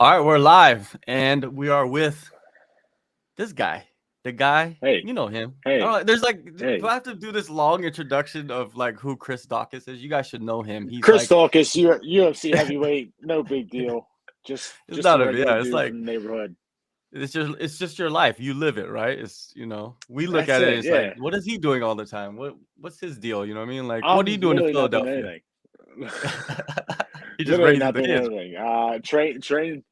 All right, we're live, and we are with this guy. The guy, Hey, you know him. I don't hey, know. There's like, do hey. I have to do this long introduction of like who Chris Daukaus is? You guys should know him. He's Chris like, Daukaus, UFC heavyweight, no big deal. Just it's just a not a regular yeah. It's dude like from the neighborhood. it's just your life. You live it, right? It's we look That's at it. it. It's like, Yeah, what is he doing all the time? What's his deal? You know what I mean? Like, what are you I'm doing in literally not doing Philadelphia? anything. He just Literally raises not the doing kids. anything. Train.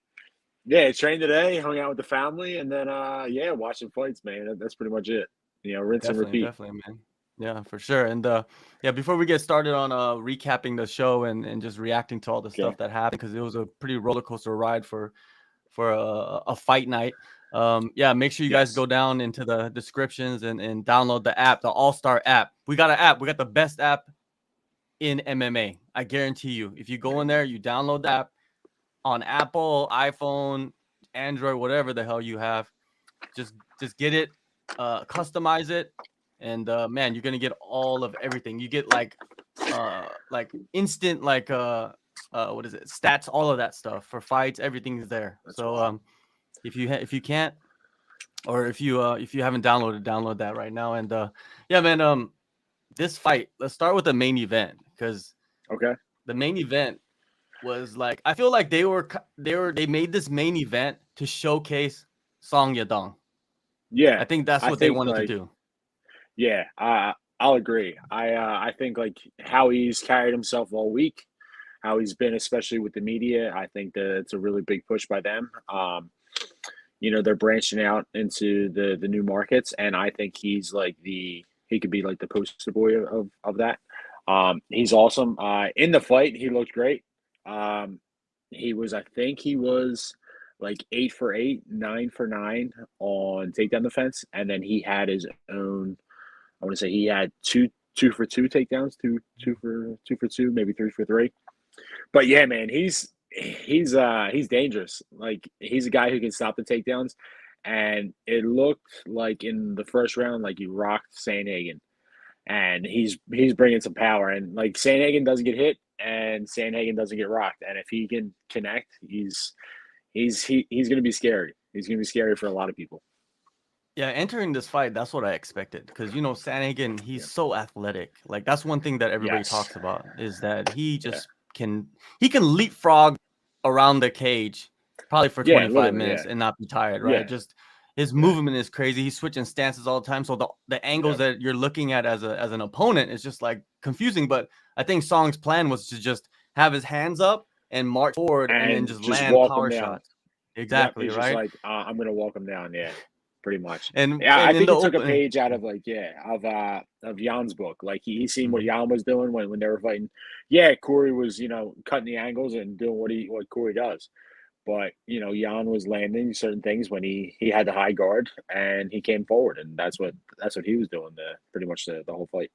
Yeah, trained today. Hung out with the family, and then yeah, watching fights, man. That's pretty much it. Rinse and Definitely, repeat. definitely, man. Yeah, for sure. And yeah, before we get started on recapping the show and just reacting to all the stuff Okay. that happened, because it was a pretty roller coaster ride for a fight night. Yeah, make sure you guys Yes. go down into the descriptions and download the app, the AllStar app. We got an app. We got the best app in MMA. I guarantee you. If you go in there, you download the app on Apple, iPhone, Android, whatever the hell you have. Just get it, customize it, and man, you're gonna get all of everything. You get like instant what is it, stats, all of that stuff for fights. Everything's there. That's So wild. if you can't, or if you haven't downloaded, download that right now. And yeah, man, this fight, let's start with the main event, because Okay. the main event was like, I feel like they made this main event to showcase Song Yadong. Yeah, I think that's I what they think wanted to do. yeah, I'll agree. I think like how he's carried himself all week, how he's been, especially with the media. I think that it's a really big push by them. They're branching out into the new markets, and I think he could be like the poster boy of that. He's awesome. In the fight, he looked great. Um, I think he was like 8 for 8, 9 for 9 on takedown defense, and then he had his own. I want to say he had two for 2 takedowns, two for 2, maybe 3 for 3. But yeah, man, he's dangerous. Like he's a guy who can stop the takedowns, and it looked like in the first round, like he rocked Sandhagen, and he's bringing some power. And like Sandhagen doesn't get hit, and Sandhagen doesn't get rocked. And if he can connect, he's going to be scary. He's going to be scary for a lot of people. Yeah, entering this fight, that's what I expected, because Sandhagen, he's Yeah. so athletic. Like, that's one thing that everybody Yes. talks about, is that he Yeah. just can leapfrog around the cage probably for Yeah. 25 Literally. Yeah. minutes and not be tired, right? Yeah. Just his Yeah. movement is crazy. He's switching stances all the time, so the angles Yep. that you're looking at as an opponent is just like confusing. But I think Song's plan was to just have his hands up and march forward and then And just just land walk him power down. shots. Yep, Exactly, he's just right? like, I'm gonna walk him down. Yeah, pretty much. And Yeah, I and in think the he took a open. page out of of Jan's book. Like he seen what Mhm. Jan was doing when they were fighting. Yeah, Corey was cutting the angles and doing what Corey does. But Jan was landing certain things when he had the high guard and he came forward, and that's what he was doing pretty much the whole fight.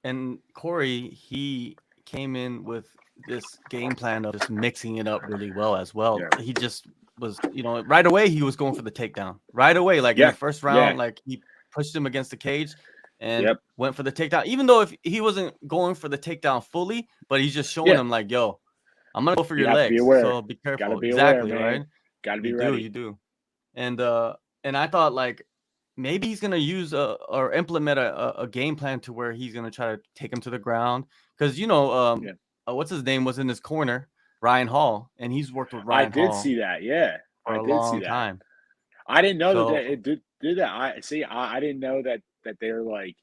And Corey, he came in with this game plan of just mixing it up really well as well. Yeah, He just was, right away he was going for the takedown. Right away, like in the yeah, first yeah, round, like he pushed him against the cage and yep. went for the takedown. Even though if he wasn't going for the takedown fully, but he's just showing Yeah, him like, yo, I'm gonna go for you your have to be legs. aware. So be Got to careful. be aware, Exactly, right? man. Got to be You do, ready. you do. And I thought like maybe he's gonna use or implement a game plan to where he's gonna try to take him to the ground, because Yeah. what's his name was in his corner, Ryan Hall, and he's worked with I Ryan did Hall see that. Yeah, for I a did see long that. time. I didn't know that So it did that. I see. I didn't know that they're like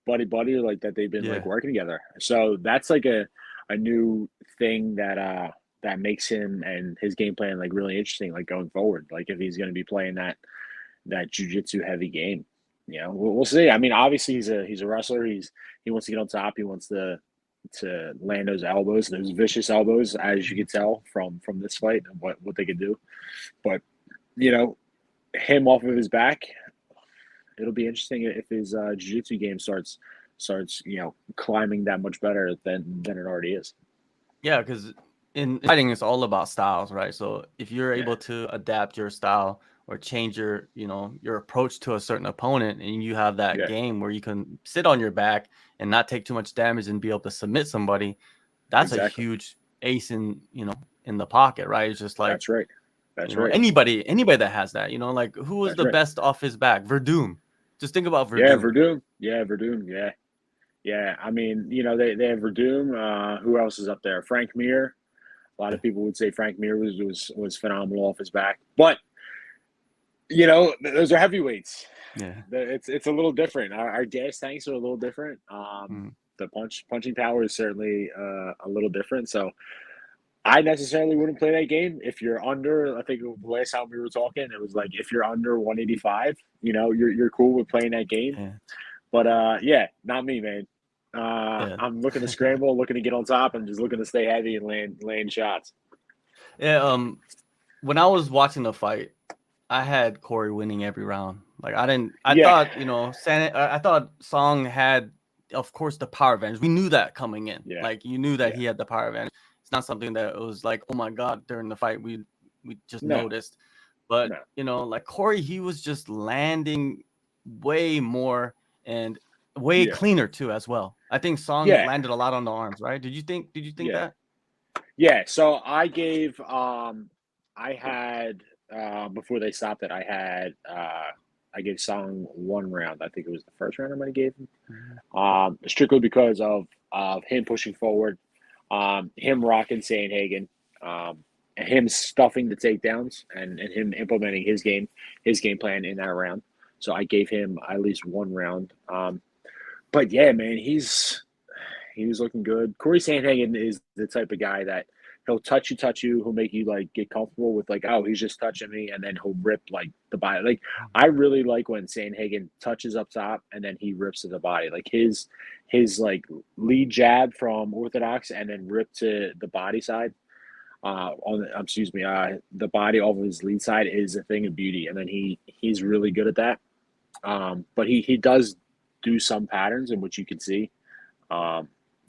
buddy or like that they've been like yeah, working together. So that's like a new thing that makes him and his game plan like really interesting. Like going forward, like if he's going to be playing that jujitsu heavy game, we'll see. I mean, obviously he's a wrestler. He wants to get on top. He wants to land those elbows, those vicious elbows, as you could tell from this fight and what they could do. But you know, him off of his back, it'll be interesting if his jiu-jitsu game starts climbing that much better than it already is. yeah, because in fighting it's all about styles, right? So if you're Yeah, able to adapt your style or change your approach to a certain opponent, and you have that yeah, game where you can sit on your back and not take too much damage and be able to submit somebody, that's a exactly. huge ace in in the pocket, right? It's just like That's right. That's you know right. anybody that has that, you know, like who was That's the right. best off his back? Verdum. Just think about Yeah, Verdum. Verdum. Yeah, Verdum. Yeah. Yeah. I mean, you know, they have Verdum. Who else is up there? Frank Mir. A lot of people would say Frank Mir was phenomenal off his back. But, you know, those are heavyweights. Yeah. It's a little different. Our gas tanks are a little different. Mm. The punching power is certainly a little different. So I necessarily wouldn't play that game if you're under. I think the last time we were talking, it was like if you're under 185, you know, you're cool with playing that game. Yeah. But yeah, not me, man. Yeah. I'm looking to scramble, looking to get on top, and just looking to stay heavy and land shots. Yeah. When I was watching the fight, I had Cory winning every round. Like I Yeah, thought, you know, I thought Song had, of course, the power advantage. We knew that coming in. yeah, Like you knew that yeah. he had the power advantage. It's not something that was like, oh my God, during the fight we just No, noticed. But no. you know, like Cory, he was just landing way more and way Yeah, cleaner too as well. I think Song yeah, landed a lot on the arms, right? Did you think yeah, that? yeah. So I had before they stopped it, I gave Song 1 round. I think it was the first round I might have gave him. Mhm. Strictly because of him pushing forward, him rocking Sandhagen, and him stuffing the takedowns and him implementing his game plan in that round. So I gave him at least 1 round. But yeah, man, he was looking good. Cory Sandhagen is the type of guy that he'll touch you, he'll make you like get comfortable with like, oh, he's just touching me, and then he'll rip like the body. Like I really like when Sandhagen touches up top and then he rips to the body. Like his like lead jab from orthodox and then rip to the body side. The body off of his lead side is a thing of beauty, and then he's really good at that. But he does do some patterns in which you can see. Um,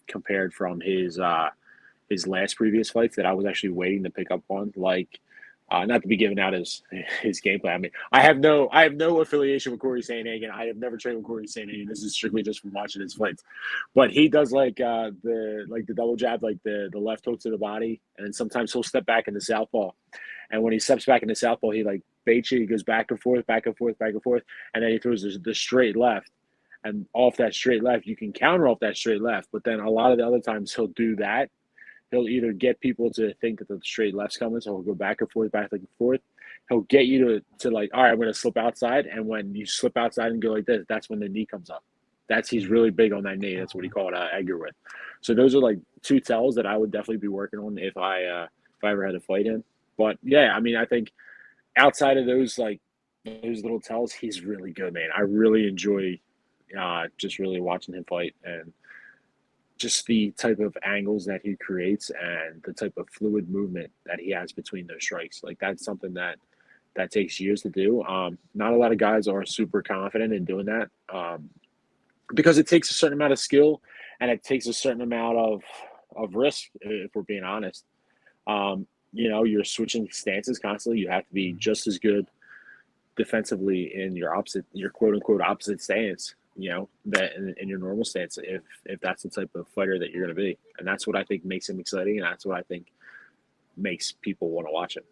Compared from his last previous fights that I was actually waiting to pick up on, like not to be giving out his game plan. I mean, I have no affiliation with Cory Sandhagen. I have never trained with Cory Sandhagen. This is strictly just from watching his fights. But he does like the double jab, like the left hook to the body, and then sometimes he'll step back into southpaw. And when he steps back into southpaw, he like baits you. He goes back and forth, back and forth, back and forth, and then he throws the straight left. And off that straight left, you can counter off that straight left. But then a lot of the other times he'll do that. He'll either get people to think that the straight left's coming, so he'll go back and forth, back and forth. He'll get you to like, all right, I'm going to slip outside. And when you slip outside and go like this, that's when the knee comes up. He's really big on that knee. That's what he called Edgar with. So those are like two tells that I would definitely be working on if I ever had to fight him. But yeah, I mean, I think outside of those like those little tells, he's really good, man. I really enjoy just really watching him fight and just the type of angles that he creates and the type of fluid movement that he has between those strikes. Like that's something that takes years to do. Not a lot of guys are super confident in doing that because it takes a certain amount of skill and it takes a certain amount of risk. If we're being honest, you know, you're switching stances constantly. You have to be just as good defensively in your quote unquote opposite stance, you know, that in your normal stance, if that's the type of fighter that you're going to be. And that's what I think makes him exciting, and that's what I think makes people want to watch him.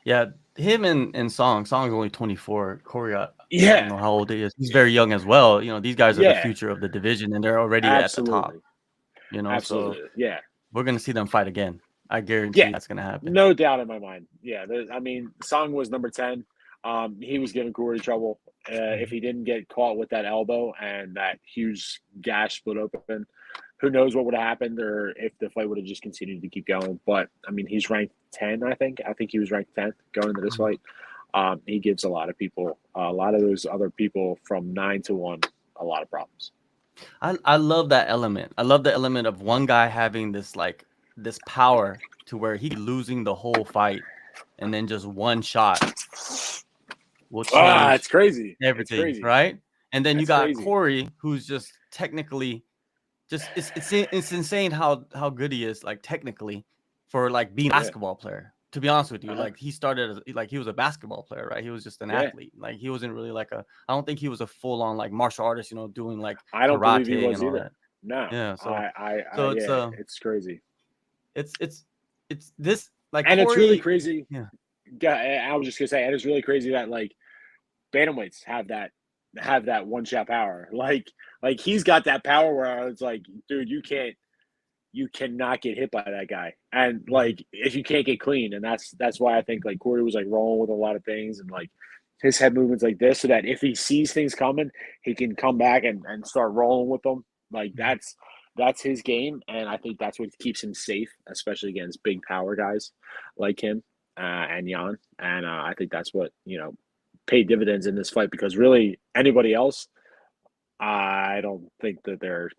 Yeah, him and Song's only 24. Cory, I don't Yeah, know how old he is. He's very young as well. You know, these guys are the yeah, future of the division, and they're already at the top. absolutely, You know, so absolutely, yeah, we're gonna see them fight again. I yeah, guarantee that's gonna happen. no doubt in my mind. Yeah, I mean, Song was number 10. He was giving Cory trouble. If he didn't get caught with that elbow and that huge gash split open, who knows what would have happened or if the fight would have just continued to keep going. But I mean, he's ranked 10, I think. I think he was ranked 10th going into this fight. He gives a lot of people, a lot of those other people from 9 to 1, a lot of problems. I love that element. I love the element of one guy having this power to where he losing the whole fight, and then just one shot will change It's crazy. It's everything, crazy. right? And then you That's got crazy. Cory, who's just technically it's insane how good he is, like technically, for like being a Yeah. basketball player. To be honest with you, Uh-huh. like he started like he was a basketball player, right? He was just an Yeah. athlete. Like he wasn't really like I don't think he was a full on like martial artist, you know, doing like I don't believe he karate and was all either. that. No. Yeah, so Yeah, it's it's crazy. it's it's this Like And it's really Cory, crazy. yeah. I was just gonna say, and it's really crazy that like bantamweights have that one shot power. Like he's got that power where it's like, dude, you cannot get hit by that guy. And like if you can't get clean, and that's why I think like Cory was like rolling with a lot of things and like his head movements like this, so that if he sees things coming, he can come back and start rolling with them. Like that's his game, and I think that's what keeps him safe, especially against big power guys like him and Jan. And I think that's what paid dividends in this fight, because really anybody else, I don't think that they're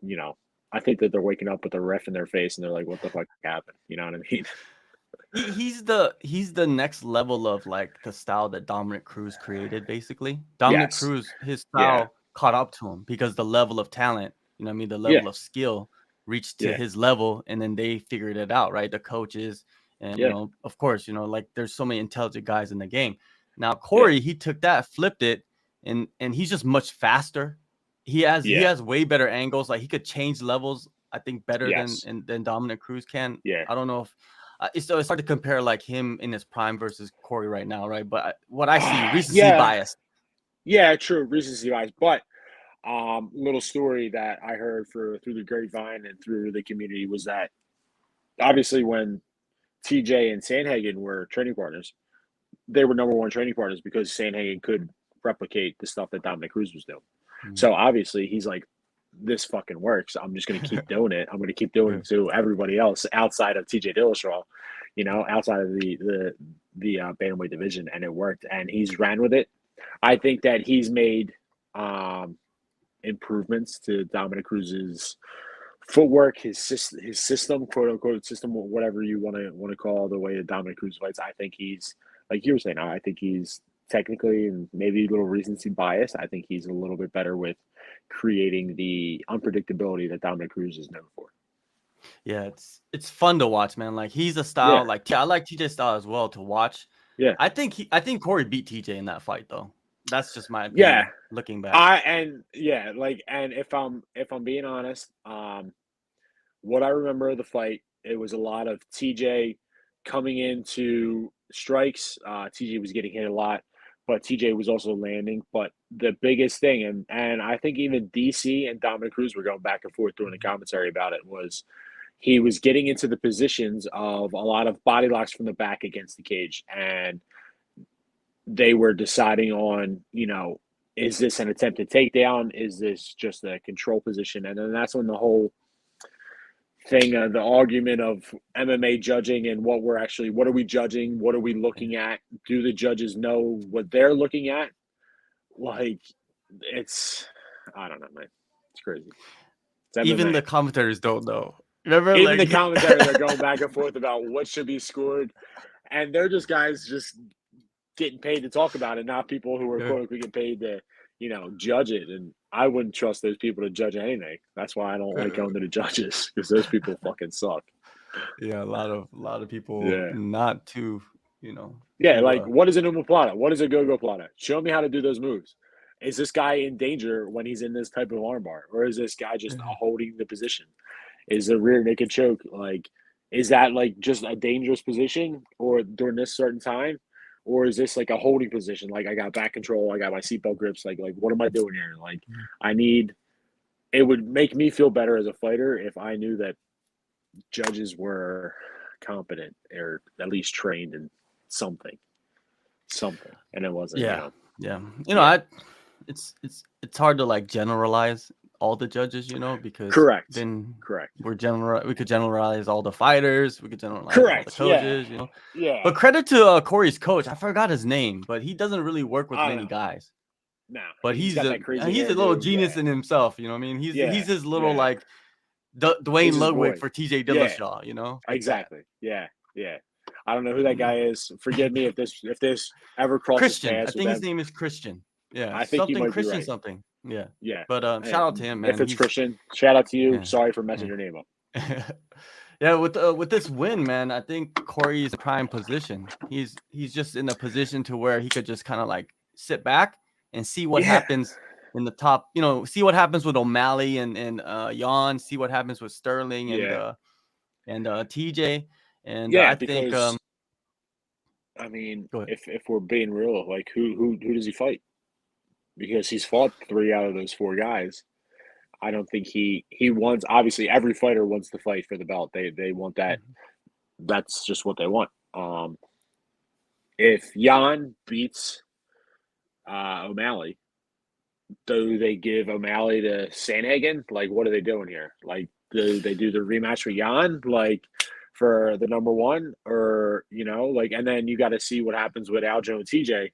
I think that they're waking up with the ref in their face and they're like, "What the fuck happened?" You know what I mean? He's the next level of like the style that Dominic Cruz created. Basically, Dominic Yes. Cruz, his Yeah. style caught up to him because the level of talent, what I mean, the Yeah. level of skill reached to Yeah. his level, and then they figured it out, right? The coaches, and Yeah. of course, like there's so many intelligent guys in the game. Now Yeah. Cory, he took that, flipped it, and he's just much faster. He Yeah. has way better angles. Like he could change levels, I think, better Yes. than Dominic Cruz can. Yeah. I don't know if it's hard to compare like him in his prime versus Cory right now, right? But what I see, recency Yeah. bias. Yeah, true. Recency bias. But little story that I heard through the grapevine and through the community was that obviously when TJ and Sandhagen were training partners, they were number one training partners because Sandhagen could replicate the stuff that Dominic Cruz was doing. So obviously he's like, this fucking works. I'm just going to keep doing it. I'm going to keep doing it to everybody else outside of TJ Dillashaw, outside of the bantamweight division, and it worked. And he's ran with it. I think that he's made improvements to Dominic Cruz's footwork, his system, quote unquote system, whatever you want to call the way that Dominic Cruz fights. I think he's, like you were saying, I think he's technically, and maybe a little recency bias, I think he's a little bit better with creating the unpredictability that Dominic Cruz is known for. Yeah, it's fun to watch, man. Like he's a style, like I like TJ's style as well to watch. Yeah. I think Cory beat TJ in that fight though. That's just my opinion. Yeah. Looking back. And if I'm being honest, what I remember of the fight, it was a lot of TJ coming into strikes. TJ was getting hit a lot, but TJ was also landing. But the biggest thing, and I think even DC and Dominic Cruz were going back and forth during the commentary about it, was he was getting into the positions of a lot of body locks from the back against the cage. And they were deciding on, is this an attempted takedown? Is this just a control position? And then that's when the whole thing, the argument of MMA judging and what are we judging? What are we looking at? Do the judges know what they're looking at? Like, I don't know, man. It's crazy. It's Even MMA. the commentators don't know. Remember, even the commentators are going back and forth about what should be scored, and they're just guys just getting paid to talk about it, not people who are quote unquote getting paid to, judge it. And I wouldn't trust those people to judge anything. That's why I don't like going to the judges, because those people fucking suck. Yeah, a lot of people not too, Yeah, like what is an omoplata? What is a go-go plata? Show me how to do those moves. Is this guy in danger when he's in this type of armbar? Or is this guy just holding the position? Is the rear naked choke, like, is that like just a dangerous position or during this certain time? Or is this like a holding position? Like I got back control, I got my seatbelt grips. Like what am I doing here? Like it would make me feel better as a fighter if I knew that judges were competent or at least trained in something, and it wasn't. It's hard to like generalize all the judges, because correct. we could generalize all the fighters, we could generalize correct. all the coaches, Yeah. But credit to Cory's coach, I forgot his name, but he doesn't really work with many guys. No, but he's a little genius in himself. You know what I mean? He's his little like Dwayne Ludwig for TJ Dillashaw. Exactly. That. Yeah. I don't know who that guy is. Forgive me if this ever crosses Christian. paths. I think his name is Christian. Yeah, I think something he might Christian be right. something. Yeah. Yeah. But shout out to him, man. If it's Christian, shout out to you. Sorry for messing your name up. Yeah, with this win, man, I think Cory is in prime position. He's just in a position to where he could just kind of like sit back and see what happens in the top. See what happens with O'Malley and Jan. See what happens with Sterling and TJ. And I think I mean, Go ahead. if we're being real, like who does he fight? Because he's fought 3 out of those 4 guys. I don't think he wants. Obviously, every fighter wants to fight for the belt. They want that. Mhm. That's just what they want. If Jan beats O'Malley, do they give O'Malley to Sandhagen? Like, what are they doing here? Like, do they do the rematch with Jan, like for the number one, or like, and then you got to see what happens with Aljo and TJ,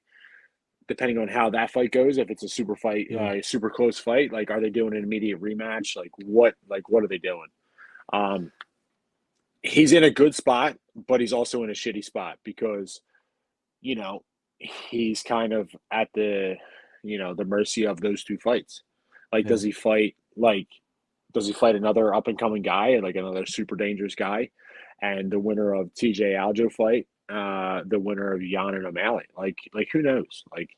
depending on how that fight goes. If it's a super fight, Yeah. super close fight, like, are they doing an immediate rematch? Like, what are they doing? He's in a good spot, but he's also in a shitty spot because you know, he's kind of at the mercy of those 2 fights. Like, Yeah. does he fight another up and coming guy, like another super dangerous guy, and the winner of TJ Aljo fight, the winner of Jan and O'Malley? Like who knows? Like,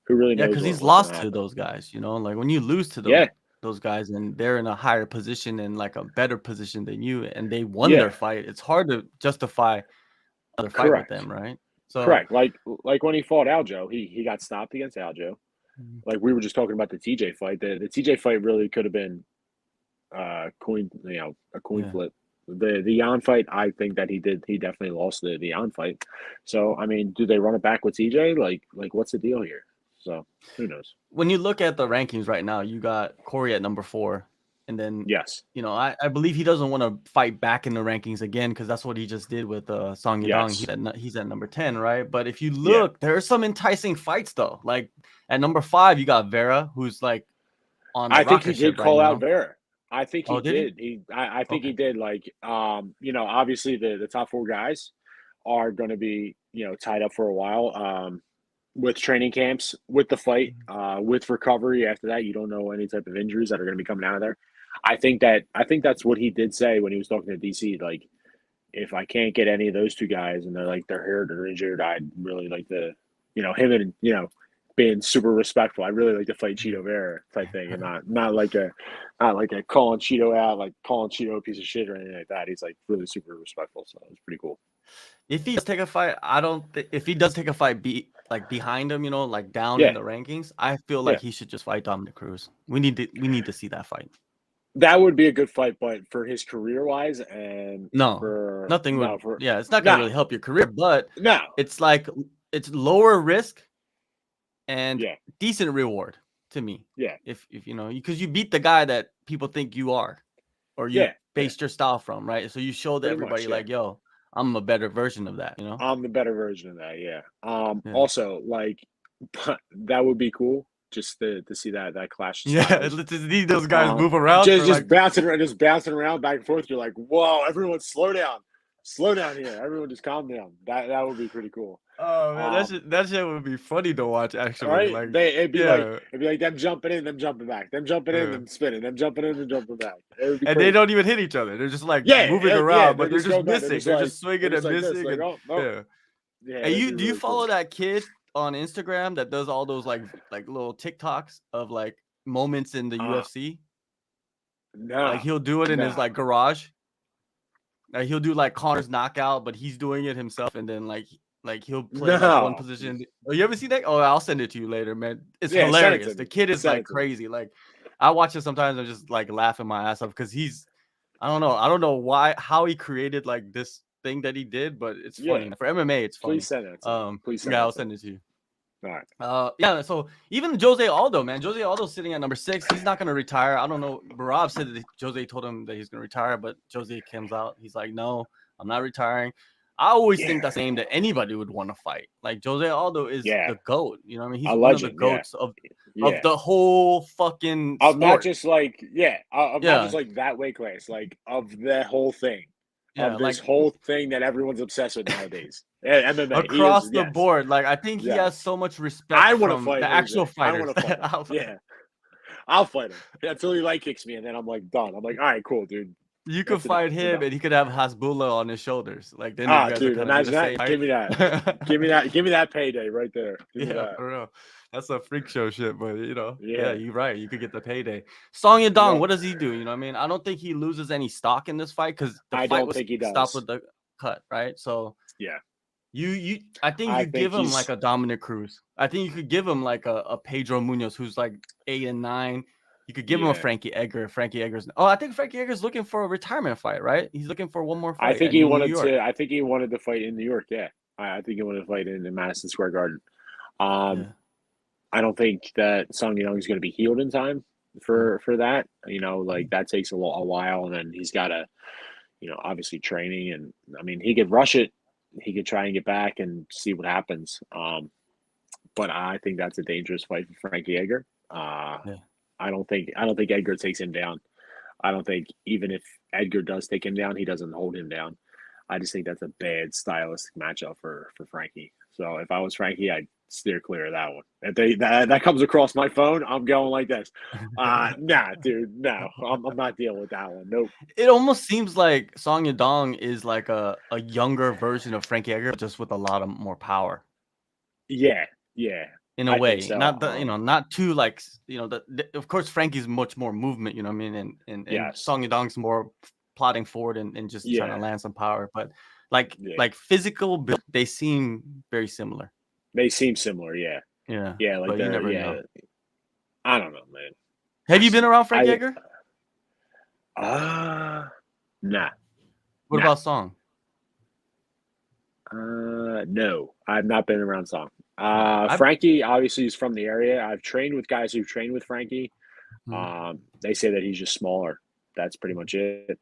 who really Yeah, knows because he's what's going to lost to happen? those guys, like when you lose to Yeah, those guys and they're in a higher position and like a better position than you and they won yeah, their fight, it's hard to justify another fight with correct, them, right? So correct. Like when he fought Aljo, he got stopped against Aljo. Mhm. Like, we were just talking about the TJ fight. The TJ fight really could have been a coin Yeah. flip. The Jan fight, I think that he definitely lost the Jan fight. So I mean, do they run it back with TJ? Like what's the deal here? So who knows? When you look at the rankings right now, you got Cory at number 4. And then, Yes, I believe he doesn't want to fight back in the rankings again because that's what he just did with Song Yadong. yes, He's at number 10, right? But if you yeah. look, there are some enticing fights though. Like at number 5, you got Vera, who's like on a I think he rocket did ship right call out now. Vera. I think he Oh, did he? did. I think Okay. he did. Like, obviously the top 4 guys are going to be tied up for a while. With training camps, with the fight, Mhm. with recovery after that, you don't know any type of injuries that are going to be coming out of there. I think that's what he did say when he was talking to DC. Like, if I can't get any of those 2 guys and they're hurt or injured, I'd really like to, him and being super respectful. I'd really like to fight Cheeto Vera type thing, and not like a calling Cheeto out, like calling Cheeto a piece of shit or anything like that. He's like really super respectful, so it's pretty cool. If he does take a fight, if he does take a fight behind him, like down in Yeah, the rankings, I feel like yeah. he should just fight Dominic Cruz. We need to see that fight. That would be a good fight, but for his career wise and No, for nothing no would. for Yeah, it's not gonna no really help your career, but no it's like it's lower risk and yeah decent reward to me. yeah If because you beat the guy that people think you are, or you yeah yeah based your style from, right? So you show to pretty everybody much yeah. like, yo, I'm a better version of that. I'm the better version of that. Yeah. Yeah. Also, like, but that would be cool just to see that clash of Yeah, styles. let's just need those guys move around Just for like. bouncing around back and forth. You're like, whoa, everyone, slow down here. Everyone, just calm down. That would be pretty cool. Oh man, Um, that shit would be funny to watch all actually. right, Like, it'd yeah, be like them jumping in, them jumping back, them jumping in, yeah. them spinning, them jumping in, them jumping back. It would be And they crazy. don't even hit each other. They're just like Yeah, moving yeah. around, They're but they're just just going back. missing. They're just They're swinging just and like this, missing, like, and oh no. yeah. Yeah, And that'd you be do you really follow cool. that kid on Instagram that does all those like little TikToks of like moments in the Uh, UFC? Like no, he'll do it in his no, like garage. Like he'll do like Connor's knockout, but he's doing it himself, and then like he'll play like one no. position. Oh, you ever see that? Oh, I'll send it to you later, man. It's Yeah, send it to hilarious. me. The kid is Send like it to me. crazy. Like I watch it sometimes and just like laughing my ass off because I don't know how he created like this thing that he did, but it's Yeah, funny. For MMA, it's please funny. send it to me. Please send Yeah, it I'll to me. send it to you. All right. Yeah, so even Jose Aldo, man. Jose Aldo's sitting at number 6. He's not gonna retire. I don't know. Barab said that Jose told him that he's gonna retire, but Jose comes out. He's like, no, I'm not retiring. I always think Yeah, that's a name that anybody would want to fight. Like Jose Aldo is yeah. the GOAT. You know what I mean? A He's one of the legend. Yeah, GOATs of yeah. the whole fucking Of not sport. just like of not just Yeah. like that weight class, like of the whole thing, Yeah. of this Like whole thing that everyone's obsessed with nowadays. Yeah, MMA. He is. across the Yes, board. Like I think he has yes. so much respect I want to from fight the actual Jose. I fighters. want to fight him. Yeah, I'll fight him until he leg kicks me, and then I'm like done. I'm like, all right, cool, dude. You could That's enough. fight We're him done. and he could have Hasbullah on his shoulders. Like then you Ah, guys are dude, kind of in the imagine same that. Give height. me that. Give me that payday right there. Give me Yeah, that. for real. That's a freak show shit, but yeah, Yeah. you're right. You could get the payday. Song Yadong, Yep. what does he do? You know what I mean? I don't think he loses any stock in this fight because the I fight don't was think he stopped does. with the cut, right? So Yeah. I think I you give think him like he's. a Dominic Cruz. I think you could give him like a Pedro Munoz who's like 8 and 9. You could give him a Yeah, Frankie Edgar. Frankie Edgar's. Oh, I think Frankie Edgar's looking for a retirement fight, right? He's looking for one more I fight think in he New wanted York. to. I think he wanted to fight in New York. Yeah, I think he wanted to fight in Madison Square Garden. Um, Yeah. I don't think that Song Yadong is going to be healed in time for that. You know, like that takes a while, and then he's got to, obviously training, and I mean, he could rush it. He could try and get back and see what happens. But I think that's a dangerous fight for Frankie Edgar. Yeah. I don't think Edgar takes him down. I don't think even if Edgar does take him down, he doesn't hold him down. I just think that's a bad stylistic matchup for Frankie. So if I was Frankie, I'd steer clear of that one. If that comes across my phone, I'm going like this. Nah, dude, no, I'm not dealing with that one. Nope. It almost seems like Song Yadong is like a younger version of Frankie Edgar, just with a lot of more power. Yeah, yeah, In a I think way, so. not not too like of course Frankie's much more movement, you know what I mean, and Yes, Song Yadong's more plodding forward and just trying to yeah, land some power, but yeah. like physical build, they seem very similar. They seem similar. Yeah, Yeah, yeah, like but you the never yeah. know. I don't know, man. Have you been around Frankie I Edgar? nah, What nah. about Song? No, I've not been around Song. I Frankie obviously is from the area. I've trained with guys who've trained with Frankie. mm, They say that he's just smaller. That's pretty much it.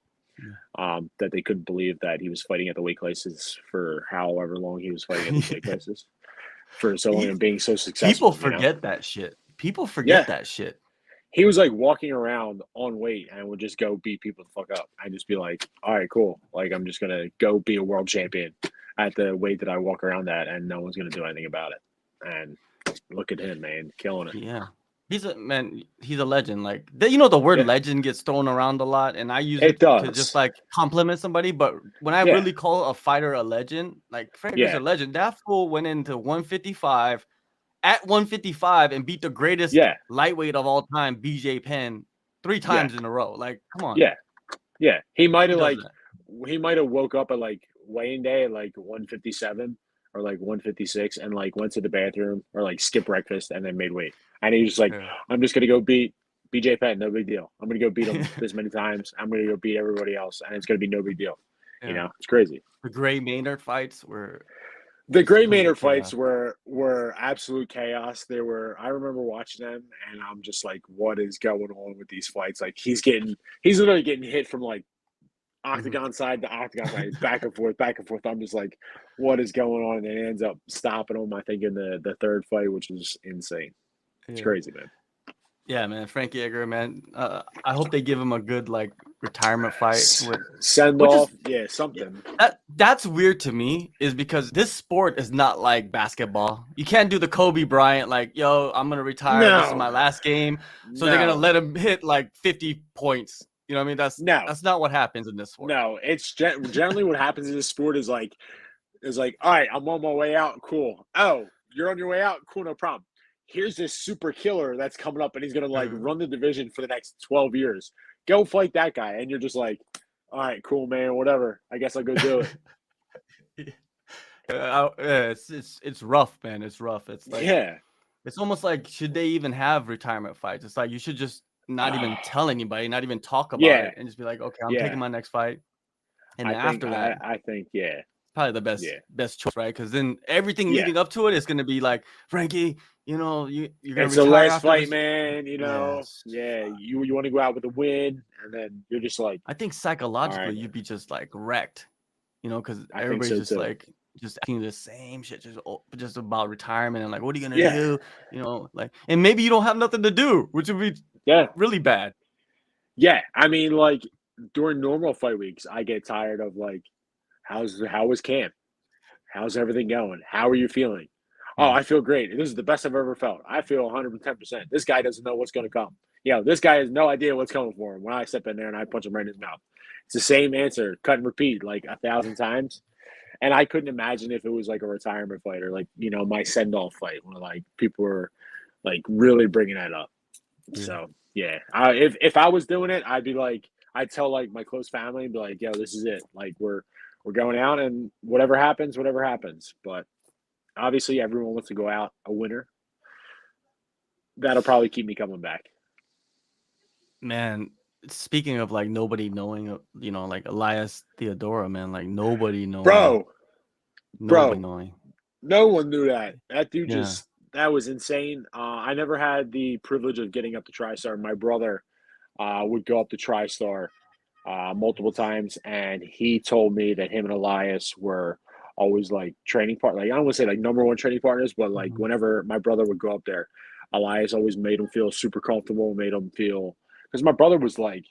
yeah. That they couldn't believe that he was fighting at the weight classes for however long he was fighting at these weight Yeah. classes for so long and being so People successful. forget that shit. People forget Yeah, that shit. he was like walking around on weight and would just go beat people the fuck up. I'd just be like, all right, cool. Like I'm just gonna go be a world champion at the weight that I walk around at, and no one's gonna do anything about it. And look at him, man, killing it. Yeah. He's a legend. Like the word Yeah, legend gets thrown around a lot, and I use it it to just does. like compliment somebody. But when I Yeah, really call a fighter a legend, like Frankie's yeah, a legend. That fool went into 155 at 155 and beat the greatest yeah, lightweight of all time, BJ Penn, three yeah, times in a row. Like, come on. yeah, yeah. Who does that? He might have woke up at like weighing day at like 157 or like 156 and like went to the bathroom or like skipped breakfast and then made weight. And he was just like, Yeah. I'm just gonna go beat BJ Penn, no big deal. I'm gonna go beat him this many times. I'm gonna go beat everybody else, and it's gonna be no big deal. Yeah. It's crazy. The Gray Maynard fights were The just Gray complete Maynard fights chaos. were absolute chaos. I remember watching them and I'm just like, what is going on with these fights? Like he's literally getting hit from like Mhm. octagon side to octagon side, back and forth, back and forth. I'm just like, what is going on? And it ends up stopping him, I think, in the third fight, which is insane. It's Yeah. crazy, man. Yeah, man, Frankie Edgar, man. I hope they give him a good like retirement fight with, Send which is off, yeah, yeah, something. that's weird to me, is because this sport is not like basketball. You can't do the Kobe Bryant like, yo, I'm gonna retire. This is No, my last game, so they're gonna no, let him hit like 50 points. You know what I mean? no, That's not what happens in this sport. no. It's generally what happens in this sport is like, all right, I'm on my way out. Cool. Oh, you're on your way out. Cool, no problem. Here's this super killer that's coming up, and he's gonna like run the division for the next 12 years. Go fight that guy, and you're just like, all right, cool, man, whatever. I guess I'll go do it. Yeah, it's rough, man. It's rough. It's like Yeah. it's almost like, should they even have retirement fights? It's like you should just not even tell anybody, not even talk about Yeah. it, and just be like, okay, I'm Yeah. taking my next fight, and I then think after that, I think yeah. probably the Yeah. best choice, right? Because then everything Yeah. leading up to it is gonna be like, Frankie, you're gonna It's the retire last after fight, this. man. Yes, Yeah. You want to go out with a win, and then you're just like, I think all psychologically right. you'd be just like wrecked, because I think everybody's so just too. like asking the same shit, just about retirement and like, what are you gonna Yeah. do? Like, and maybe you don't have nothing to do, which would be Yeah. really bad. Yeah. I mean, like during normal fight weeks, I get tired of like, how was camp? How's everything going? How are you feeling? Oh, Yeah. I feel great. This is the best I've ever felt. I feel 110%. This guy doesn't know what's going to come. This guy has no idea what's coming for him when I step in there and I punch him right in his mouth. It's the same answer, cut and repeat like 1,000 times. And I couldn't imagine if it was like a retirement fight or like, my send off fight where like people were like really bringing that up. Yeah. So, yeah, if I was doing it, I'd be like, I'd tell like my close family and be like, yo, this is it. Like, we're we're going out, and whatever happens, whatever happens. But obviously, everyone wants to go out a winner. That'll probably keep me coming back. Man, speaking of like nobody knowing, like Elias Theodora, man, like nobody knowing, Bro, nobody bro, knowing. no one knew that. That dude Yeah. that was insane. I never had the privilege of getting up to TriStar. My brother would go up to TriStar multiple times, and he told me that him and Elias were always like training partners. Like I don't want to say like number one training partners, but like Mhm. whenever my brother would go up there, Elias always made him feel super comfortable, made him feel because my brother was like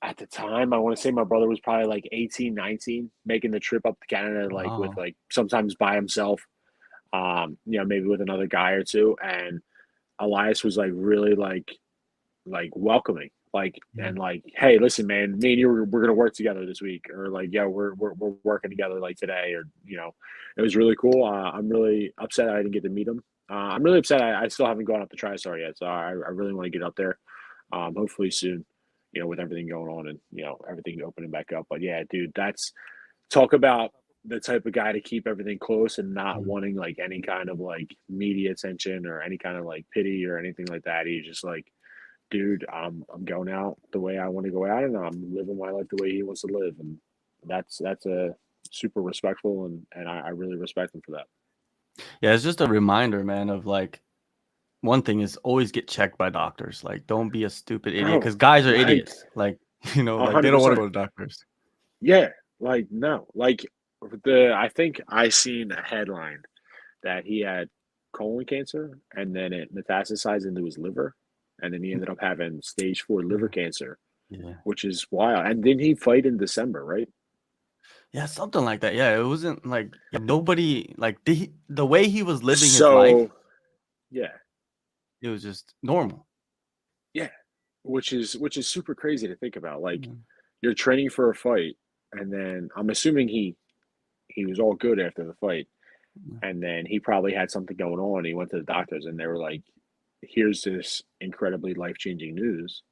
at the time, I want to say my brother was probably like 18, 19, making the trip up to Canada, like with Wow. like sometimes by himself, maybe with another guy or two. And Elias was like really like welcoming, like Yeah. and like, hey, listen, man, me and you we're gonna work together this week, or like, yeah, we're working together like today, or it was really cool. I'm really upset I didn't get to meet him. I'm really upset I still haven't gone up to TriStar yet, so I really want to get up there. Hopefully soon, with everything going on and everything opening back up. But yeah, dude, that's talk about the type of guy to keep everything close and not Mhm. wanting like any kind of like media attention or any kind of like pity or anything like that. He's just like, dude, I'm going out the way I want to go out, and I'm living my life the way he wants to live, and that's a super respectful, and I really respect him for that. Yeah, it's just a reminder, man, of like one thing is always get checked by doctors. Like, don't be a stupid idiot because Bro, guys are like idiots. Like, a like they hundred don't want to percent. go to doctors. Yeah, like no, like I think I seen a headline that he had colon cancer and then it metastasized into his liver, and then he ended up having stage 4 liver Yeah. cancer, Yeah. which is wild. And didn't he fight in December, right? Yeah, something like that. Yeah, it wasn't like nobody like the way he was living his life, So yeah, it was just normal. yeah, which is super crazy to think about. Like Yeah. you're training for a fight, and then I'm assuming he was all good after the fight, and then he probably had something going on. He went to the doctors, and they were like, "Here's this incredibly life changing news,"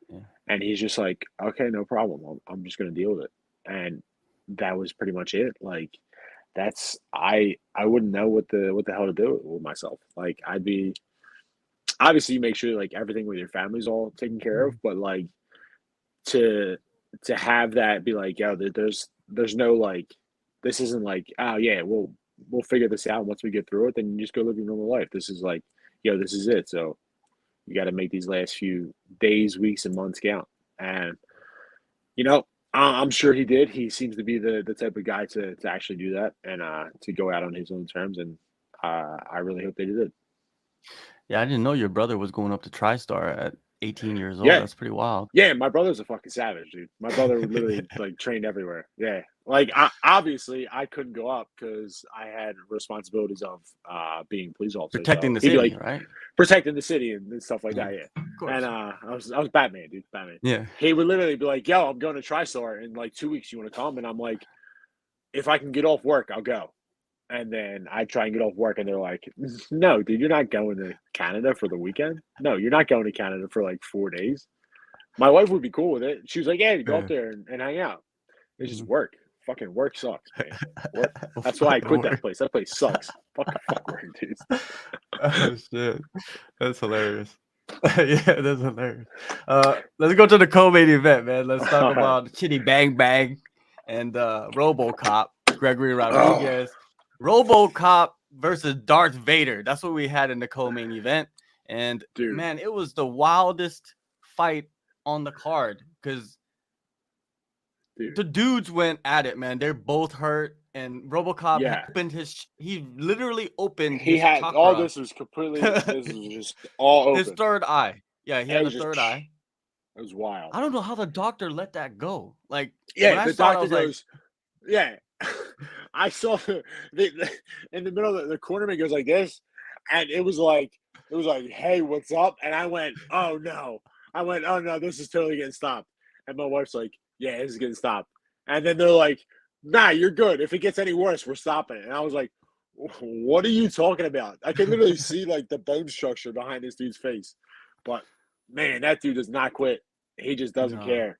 Yeah. and he's just like, "Okay, no problem. I'm just gonna deal with it," and that was pretty much it. Like that's I wouldn't know what the hell to do with myself. Like I'd be obviously you make sure like everything with your family's all taken care of, Mhm. but like to to have that be like, yo, there's no like this isn't like, oh yeah, we'll figure this out once we get through it, then you just go live your normal life. This is like, yo, this is it. So you got to make these last few days, weeks, and months count. And you know, I'm sure he did. He seems to be the type of guy to actually do that and to go out on his own terms. And I really hope they did. Yeah, I didn't know your brother was going up to TriStar at 18 years old. Yeah, That's pretty wild. yeah, my brother's a fucking savage, dude. My brother would literally like trained everywhere. Yeah, like obviously I couldn't go up because I had responsibilities of being a police officer. Protecting So the he'd be city, like right? protecting the city and stuff like Yeah, that. Yeah, of and course. I was Batman, dude. Batman. Yeah. He would literally be like, "Yo, I'm going to TriStar in like 2 weeks. You want to come?" And I'm like, "If I can get off work, I'll go." And then I try and get off work, and they're like, "No, dude, you're not going to Canada for the weekend. No, you're not going to Canada for like 4 days." My wife would be cool with it. She was like, "Yeah, go up Yeah. there and hang out." It's just Mhm. work. Fucking work sucks, man. Work. That's why I quit that Work. place. That place sucks. Fuck work, dude. Oh shit, that's hilarious. Yeah, that's hilarious. Let's go to the co-main event, man. Let's talk All right. about Chitty Bang Bang and RoboCop, Gregory Oh, Rodriguez, RoboCop versus Darth Vader. That's what we had in the co-main event, and dude, man, it was the wildest fight on the card because dude. the dudes went at it, man. They're both hurt, and RoboCop Yeah. opened he literally opened He his had all chakra. this was completely this was just all His open. third eye. Yeah, he And had it a was just third eye. it was wild. I don't know how the doctor let that go. Like when Yeah, I the saw it, I doctor was like, goes, yeah. I saw in the middle of the cornerman goes like this, and it was like, hey, what's up? And I went, oh no. I went, oh no, this is totally getting stopped. And my wife's like, yeah, this is getting stopped. And then they're like, nah, you're good. If it gets any worse, we're stopping it. And I was like, what are you talking about? I can literally see like the bone structure behind this dude's face. But man, that dude does not quit. He just doesn't no. care.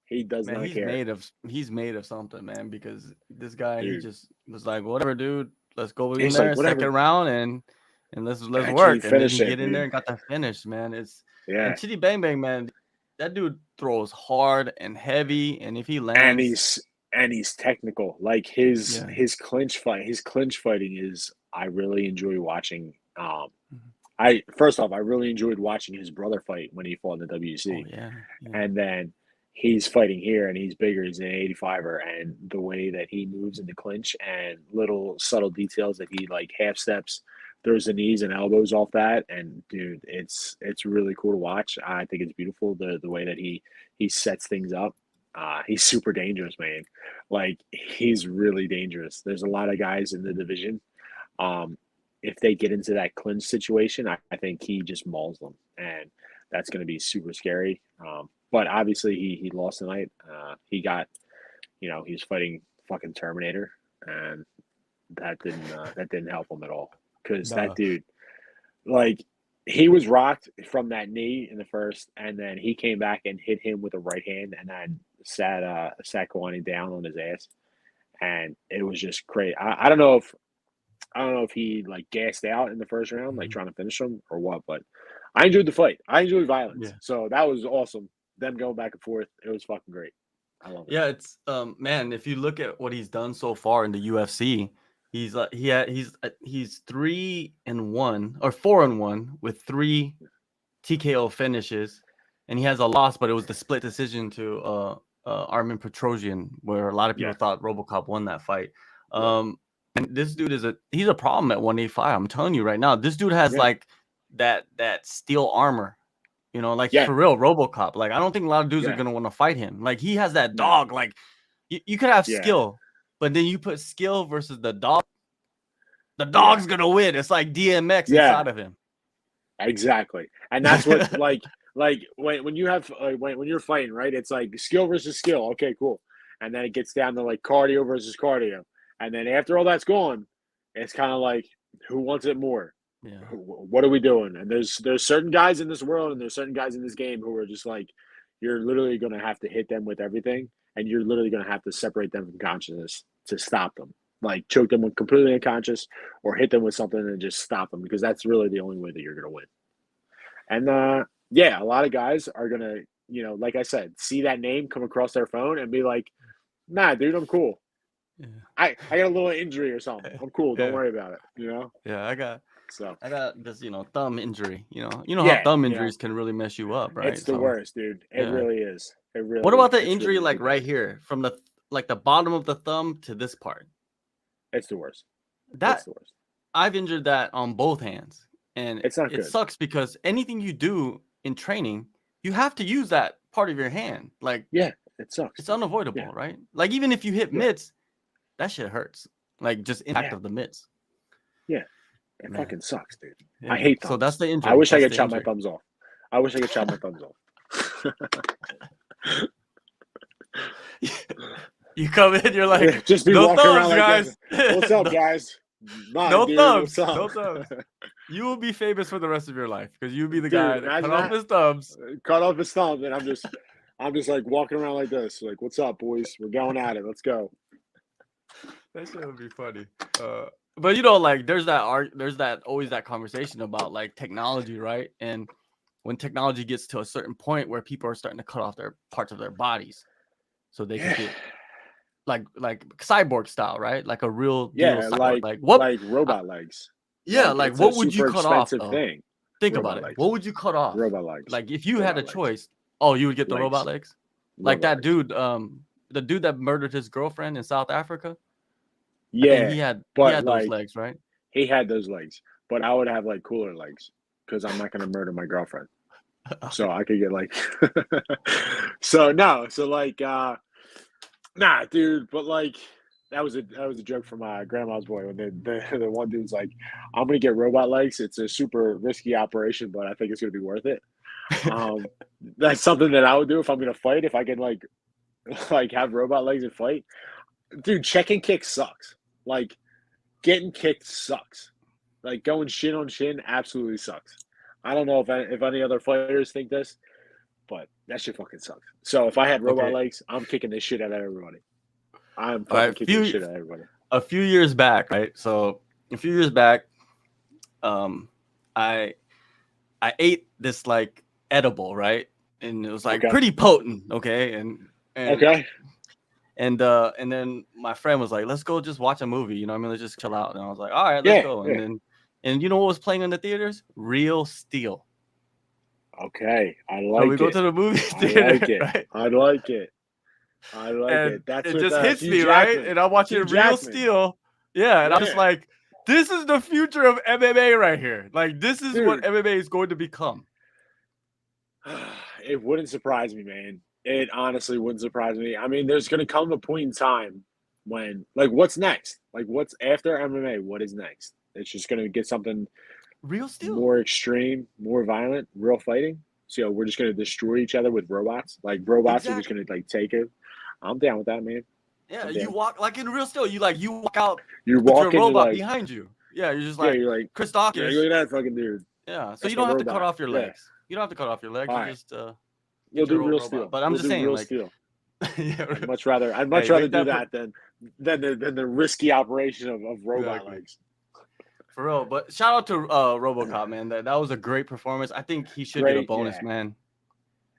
He does Man, not care, he's made of something, man. Because this guy, he dude. just was like, whatever, dude. Let's go in He's there, like, second whatever. round, and let's Actually, work. And then finish he it, get in there dude. and got that finish, man. And Yeah, Chitty Bang Bang, man. That dude throws hard and heavy, and if he and lands, he's technical. Like yeah. his clinch fighting is. I really enjoy watching. Mhm. I first off, I really enjoyed watching his brother fight when he fought in the Oh WC, yeah, yeah. and then he's fighting here, and he's bigger. He's an 85er, and the way that he moves in the clinch and little subtle details that he like half steps, throws the knees and elbows off that, and dude, it's really cool to watch. I think it's beautiful the way that he sets things up. He's super dangerous, man. Like he's really dangerous. There's a lot of guys in the division. Um, if they get into that clinch situation, I think he just mauls them, and that's going to be super scary. But obviously, he lost tonight. He got, he was fighting fucking Terminator, and that didn't help him at all because that Nah. dude, like, he was rocked from that knee in the first, and then he came back and hit him with a right hand, and then sat Kawani down on his ass, and it was just crazy. I don't know if he like gassed out in the first round, like Mhm. trying to finish him or what, but I enjoyed the fight. I enjoyed violence. Yeah. So that was awesome. Them going back and forth. It was fucking great. I love it. Yeah, it's man, if you look at what he's done so far in the UFC, he's 3-1 or 4-1 with 3 TKO finishes, and he has a loss, but it was the split decision to Armin Petrosian, where a lot of people Yeah. thought RoboCop won that fight. Yeah. And this dude he's a problem at 185. I'm telling you right now, this dude has Yeah. like that steel armor. Like Yeah. for real, RoboCop. Like I don't think a lot of dudes are Yeah. gonna want to fight him. Like he has that No. dog. Like you could have Yeah. skill, but then you put skill versus the dog. The Yeah. dog's gonna win. It's like DMX Yeah. inside of him. Exactly. And that's what like when you have when you're fighting, right? It's like skill versus skill. Okay, cool. And then it gets down to like cardio versus cardio. And then after all that's gone, it's kind of like who wants it more? Yeah. What are we doing? And there's certain guys in this world and there's certain guys in this game who are just like you're literally going to have to hit them with everything, and you're literally going to have to separate them from consciousness to stop them, like choke them with completely unconscious or hit them with something and just stop them, because that's really the only way that you're going to win. And yeah, a lot of guys are going to, like I said, see that name come across their phone and be like, nah, dude, I'm cool. Yeah. I got a little injury or something. I'm cool. Don't Yeah. worry about it. Yeah, I got So this, thumb injury. You know how yeah, thumb injuries can really mess you up, right? it's the So worst, dude. It yeah. really is. It What really, about the it's injury really, like really right bad. here from the bottom of the thumb to this part? It's the worst. It's That the worst. I've injured that on both hands, and It's not it good. sucks because anything you do in training, you have to use that part of your hand. Like Yeah, it sucks. it's Dude. unavoidable, Yeah, right? Like even if you hit yeah, mitts, that shit hurts. Like just impact yeah, of the mitts. yeah. It Man. fucking sucks, dude. I Yeah. hate So that's thumbs. the I injury. wish I That's could the chop my injury. thumbs off. I wish I could chop my thumbs off. You come in, you're like, Just be no walking thumbs, around like guys. this. What's up, no, guys? Mine, no dude. What's thumbs. up? No thumbs. You will be famous for the rest of your life because you'll be the Dude, guy that imagine cut off that. his thumbs. Cut off his thumb, and I'm just like walking around like this. Like, what's up, boys? We're going at it. Let's go. That shit would be funny. But like there's that always that conversation about like technology, right? And when technology gets to a certain point where people are starting to cut off their parts of their bodies so they could Yeah. get like cyborg style, right? Like a real deal Yeah, cyborg. Like what? like robot legs. Yeah, Like like it's a what would you super cut off expensive though? thing. Think about Robot it. legs. What would you cut off? Robot legs. Like if you had a Robot legs. choice, oh, you would get the Legs. robot legs? Like Robot that legs. dude, the dude that murdered his girlfriend in South Africa. I Yeah, think he had but those like legs, right? he had those legs, but I would have like cooler legs because I'm not gonna murder my girlfriend. So I could get like, so no, so like, nah, dude, but like that was a joke from my grandma's boy when the one dude's like, I'm gonna get robot legs. It's a super risky operation, but I think it's gonna be worth it. That's something that I would do if I'm gonna fight. If I can like have robot legs and fight, dude. Checking kick sucks. Like getting kicked sucks. Like going shin on shin absolutely sucks. I don't know if any other fighters think this, but That shit fucking sucks. So if I had robot Okay. legs, I'm kicking this shit out of everybody. I'm All fucking right. kicking the shit out of everybody. A few years back, right? So a few years back, I ate this like edible, right? And it was like Okay. pretty potent, okay? Okay. And then my friend was like, let's go just watch a movie, you know what I mean? Let's just chill out. And I was like, all right, let's Yeah. go. Yeah. And you know what was playing in the theaters? Real Steel. Okay. I So like we go it. to the movie I theater, like it. right? I like it. I like And it. That's it with just hits Hugh me, Jackman. right? And I'm watching Hugh Real Jackman. Steel. Yeah, and I'm Yeah. just like, this is the future of MMA right here. Like, this is what Dude. MMA is going to become. It wouldn't surprise me, man. It honestly wouldn't surprise me. I mean, there's going to come a point in time when, like, what's next? Like, what's after MMA? What is next? It's just going to get something Real Steel. more extreme, more violent, real fighting. So we're just going to destroy each other with robots. Like, robots are just going to, like, take it. I'm down with that, man. Yeah, you walk like in Real Steel. You walk out You're with your walking, robot like, behind you. Yeah, you're just yeah, like you're like, Chris yeah, Daukaus. look at that fucking dude. Yeah, so That's you don't my have to cut robot. off your Yeah. legs. You don't have to cut off your legs. All You right. just We'll do your own Real robot. Steel. But I'm We'll just do saying, Real like, Steel. yeah, I'd much rather Hey, do that than the risky operation of robot Exactly. legs. For real. But shout out to RoboCop, man. That was a great performance. I think he should get a bonus, man.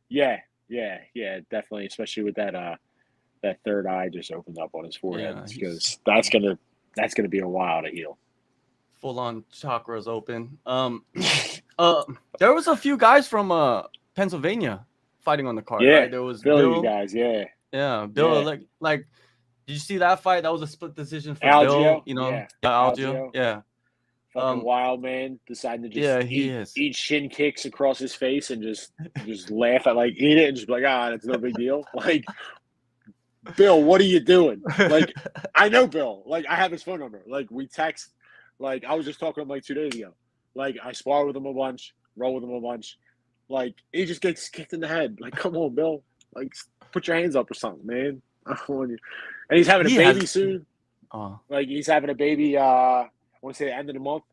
Yeah, definitely, especially with that third eye just opened up on his forehead, Yeah, because that's gonna be a while to heal. Full on chakras open. There was a few guys from Pennsylvania fighting on the card, Yeah, right? There was Philly Bill. guys, yeah. Bill. Yeah. Like, did you see that fight? That was a split decision for Algio, Bill. You know, yeah. Algio. Yeah. Fucking wild man, deciding to Yeah, just he is. eat shin kicks across his face and just laugh at, like, eat it and just be like, it's no big deal. Like, Bill, what are you doing? Like, I know Bill. Like, I have his phone number. Like, we text. Like, I was just talking to him like 2 days ago. Like, I spar with him a bunch, roll with him a bunch. Like, he just gets kicked in the head. Like, come on, Bill. Like, put your hands up or something, man. I want you. And he's having a baby soon. Like, he's having a baby, I want to say the end of the month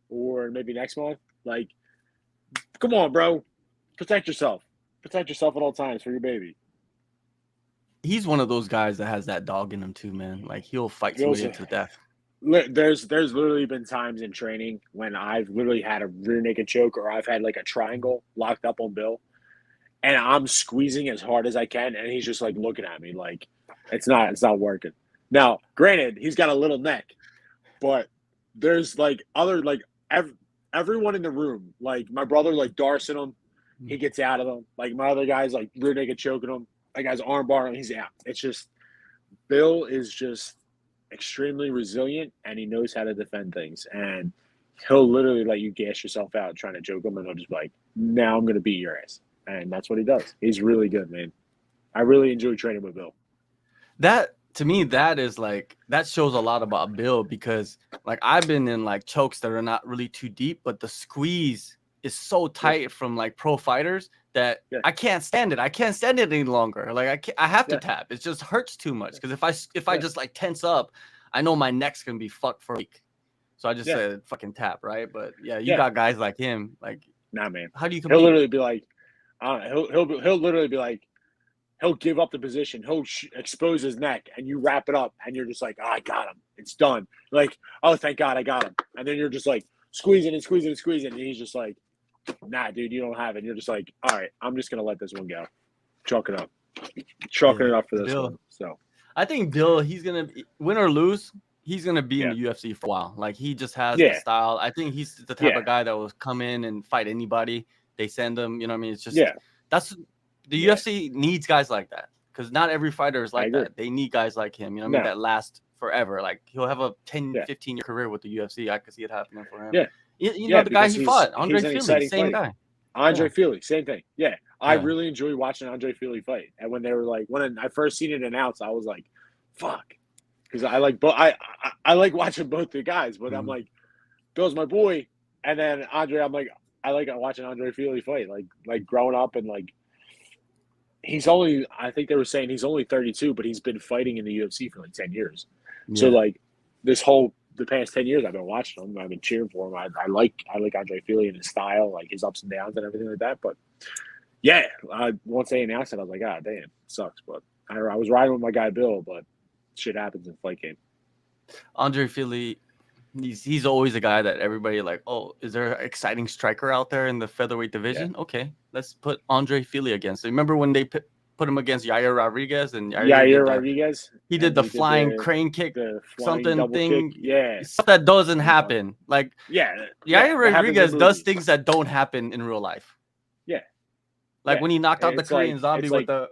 or maybe next month. Like, come on, bro. Protect yourself. Protect yourself at all times for your baby. He's one of those guys that has that dog in him too, man. Like, he'll fight somebody to death. There's literally been times in training when I've literally had a rear naked choke, or I've had like a triangle locked up on Bill, and I'm squeezing as hard as I can, and he's just like looking at me like it's not working. Now, granted, he's got a little neck, but there's like other like everyone in the room, like my brother, like Darson him, he gets out of them. Like my other guy's like rear naked choking him. That guy's arm bar him, he's out. It's just Bill is just extremely resilient, and he knows how to defend things. And he'll literally let you gas yourself out trying to choke him, and he'll just be like, now I'm going to beat your ass. And that's what he does. He's really good, man. I really enjoy training with Bill. That, to me, that is like, that shows a lot about Bill, because like I've been in like chokes that are not really too deep, but the squeeze is so tight from like pro fighters that I can't stand it. I can't stand it any longer. Like I have to tap. It just hurts too much. Because if I just like tense up, I know my neck's gonna be fucked for a week. So I just said fucking tap, right? But yeah, you got guys like him. Like, nah, man. How do you compete? He'll literally be like, he'll literally be like, he'll give up the position. He'll expose his neck, and you wrap it up, and you're just like, I got him. It's done. Like, oh, thank God I got him. And then you're just like squeezing and squeezing and squeezing, and he's just like, nah, dude, you don't have it. And you're just like, all right, I'm just gonna let this one go. Chalk it up. Chalking it up for this one. So I think Bill, he's gonna win or lose. He's gonna be in the UFC for a while. Like, he just has the style. I think he's the type of guy that will come in and fight anybody they send him. You know what I mean? It's just that's the UFC needs guys like that, because not every fighter is like that. They need guys like him. You know what I mean? That last forever. Like, he'll have a 10, 15-year career with the UFC. I could see it happening for him. You know, the guy he fought, Andre Fili, same guy. Andre Fili, same thing. Yeah. I really enjoy watching Andre Fili fight. And when they were like, when I first seen it announced, I was like, fuck. Because I like I like watching both the guys, but I'm like, Bill's my boy. And then Andre, I'm like, I like watching Andre Fili fight. Like growing up, and like, he's only, I think they were saying he's only 32, but he's been fighting in the UFC for like 10 years. So like the past 10 years I've been watching him. I've been cheering for him. I like Andre Fili and his style, like his ups and downs and everything like that. But Yeah, once they announced it, I was like, damn, it sucks. But I was riding with my guy Bill, but shit happens in fight game. Andre Fili, he's always a guy that everybody like, oh, is there an exciting striker out there in the featherweight division? Yeah. Okay, let's put Andre Fili against. Remember when they put him against Yair Rodriguez and Yair Rodriguez? He did the flying crane kick, the flying something double thing. Kick. Yeah, stuff that doesn't happen. Like Yair Rodriguez does things that don't happen in real life. Yeah, like when he knocked out the Korean Zombie with the.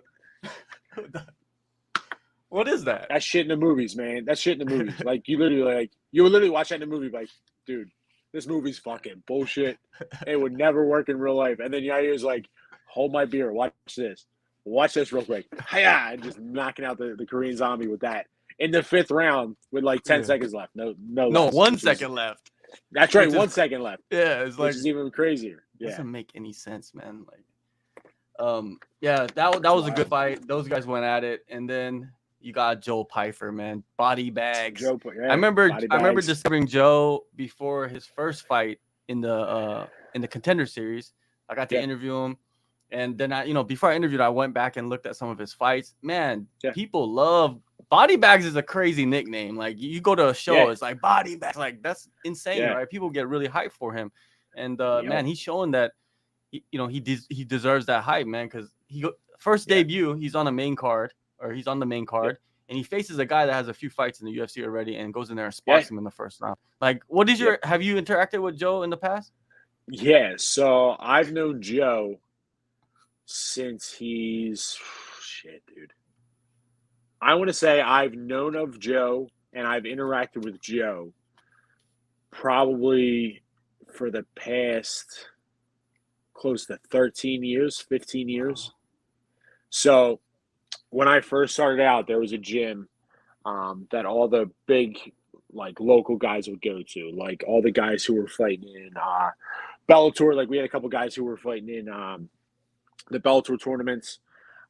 What is that? That shit in the movies, man. That shit in the movies. Like you would literally watch that in the movie, like, dude, this movie's fucking bullshit. It would never work in real life. And then Yair's like, hold my beer, watch this real quick. Hiya! And just knocking out the Korean Zombie with that in the 5th round with like 10 seconds left. No, 1 second left. That's right, 1 second left. Yeah, it's like, which is even crazier. Yeah, doesn't make any sense, man. Like, yeah, that was a good fight. Those guys went at it, and then you got Joe Pyfer, man. Body bags. I remember discovering Joe before his first fight in the Contender Series. I got to interview him, and then before I interviewed, I went back and looked at some of his fights. Man, people love Body Bags. Is a crazy nickname. Like you go to a show, it's like Body Bags. Like that's insane, right? People get really hyped for him, and man, he's showing that he deserves that hype, man. Because debut, he's on the main card. And he faces a guy that has a few fights in the UFC already and goes in there and sparks him in the first round. Like, what is have you interacted with Joe in the past? Yeah, so I've known Joe since he's dude. I want to say I've known of Joe and I've interacted with Joe probably for the past close to 13 years, 15 years. So when I first started out, there was a gym that all the big like local guys would go to, like all the guys who were fighting in Bellator. Like we had a couple guys who were fighting in the Bellator tournaments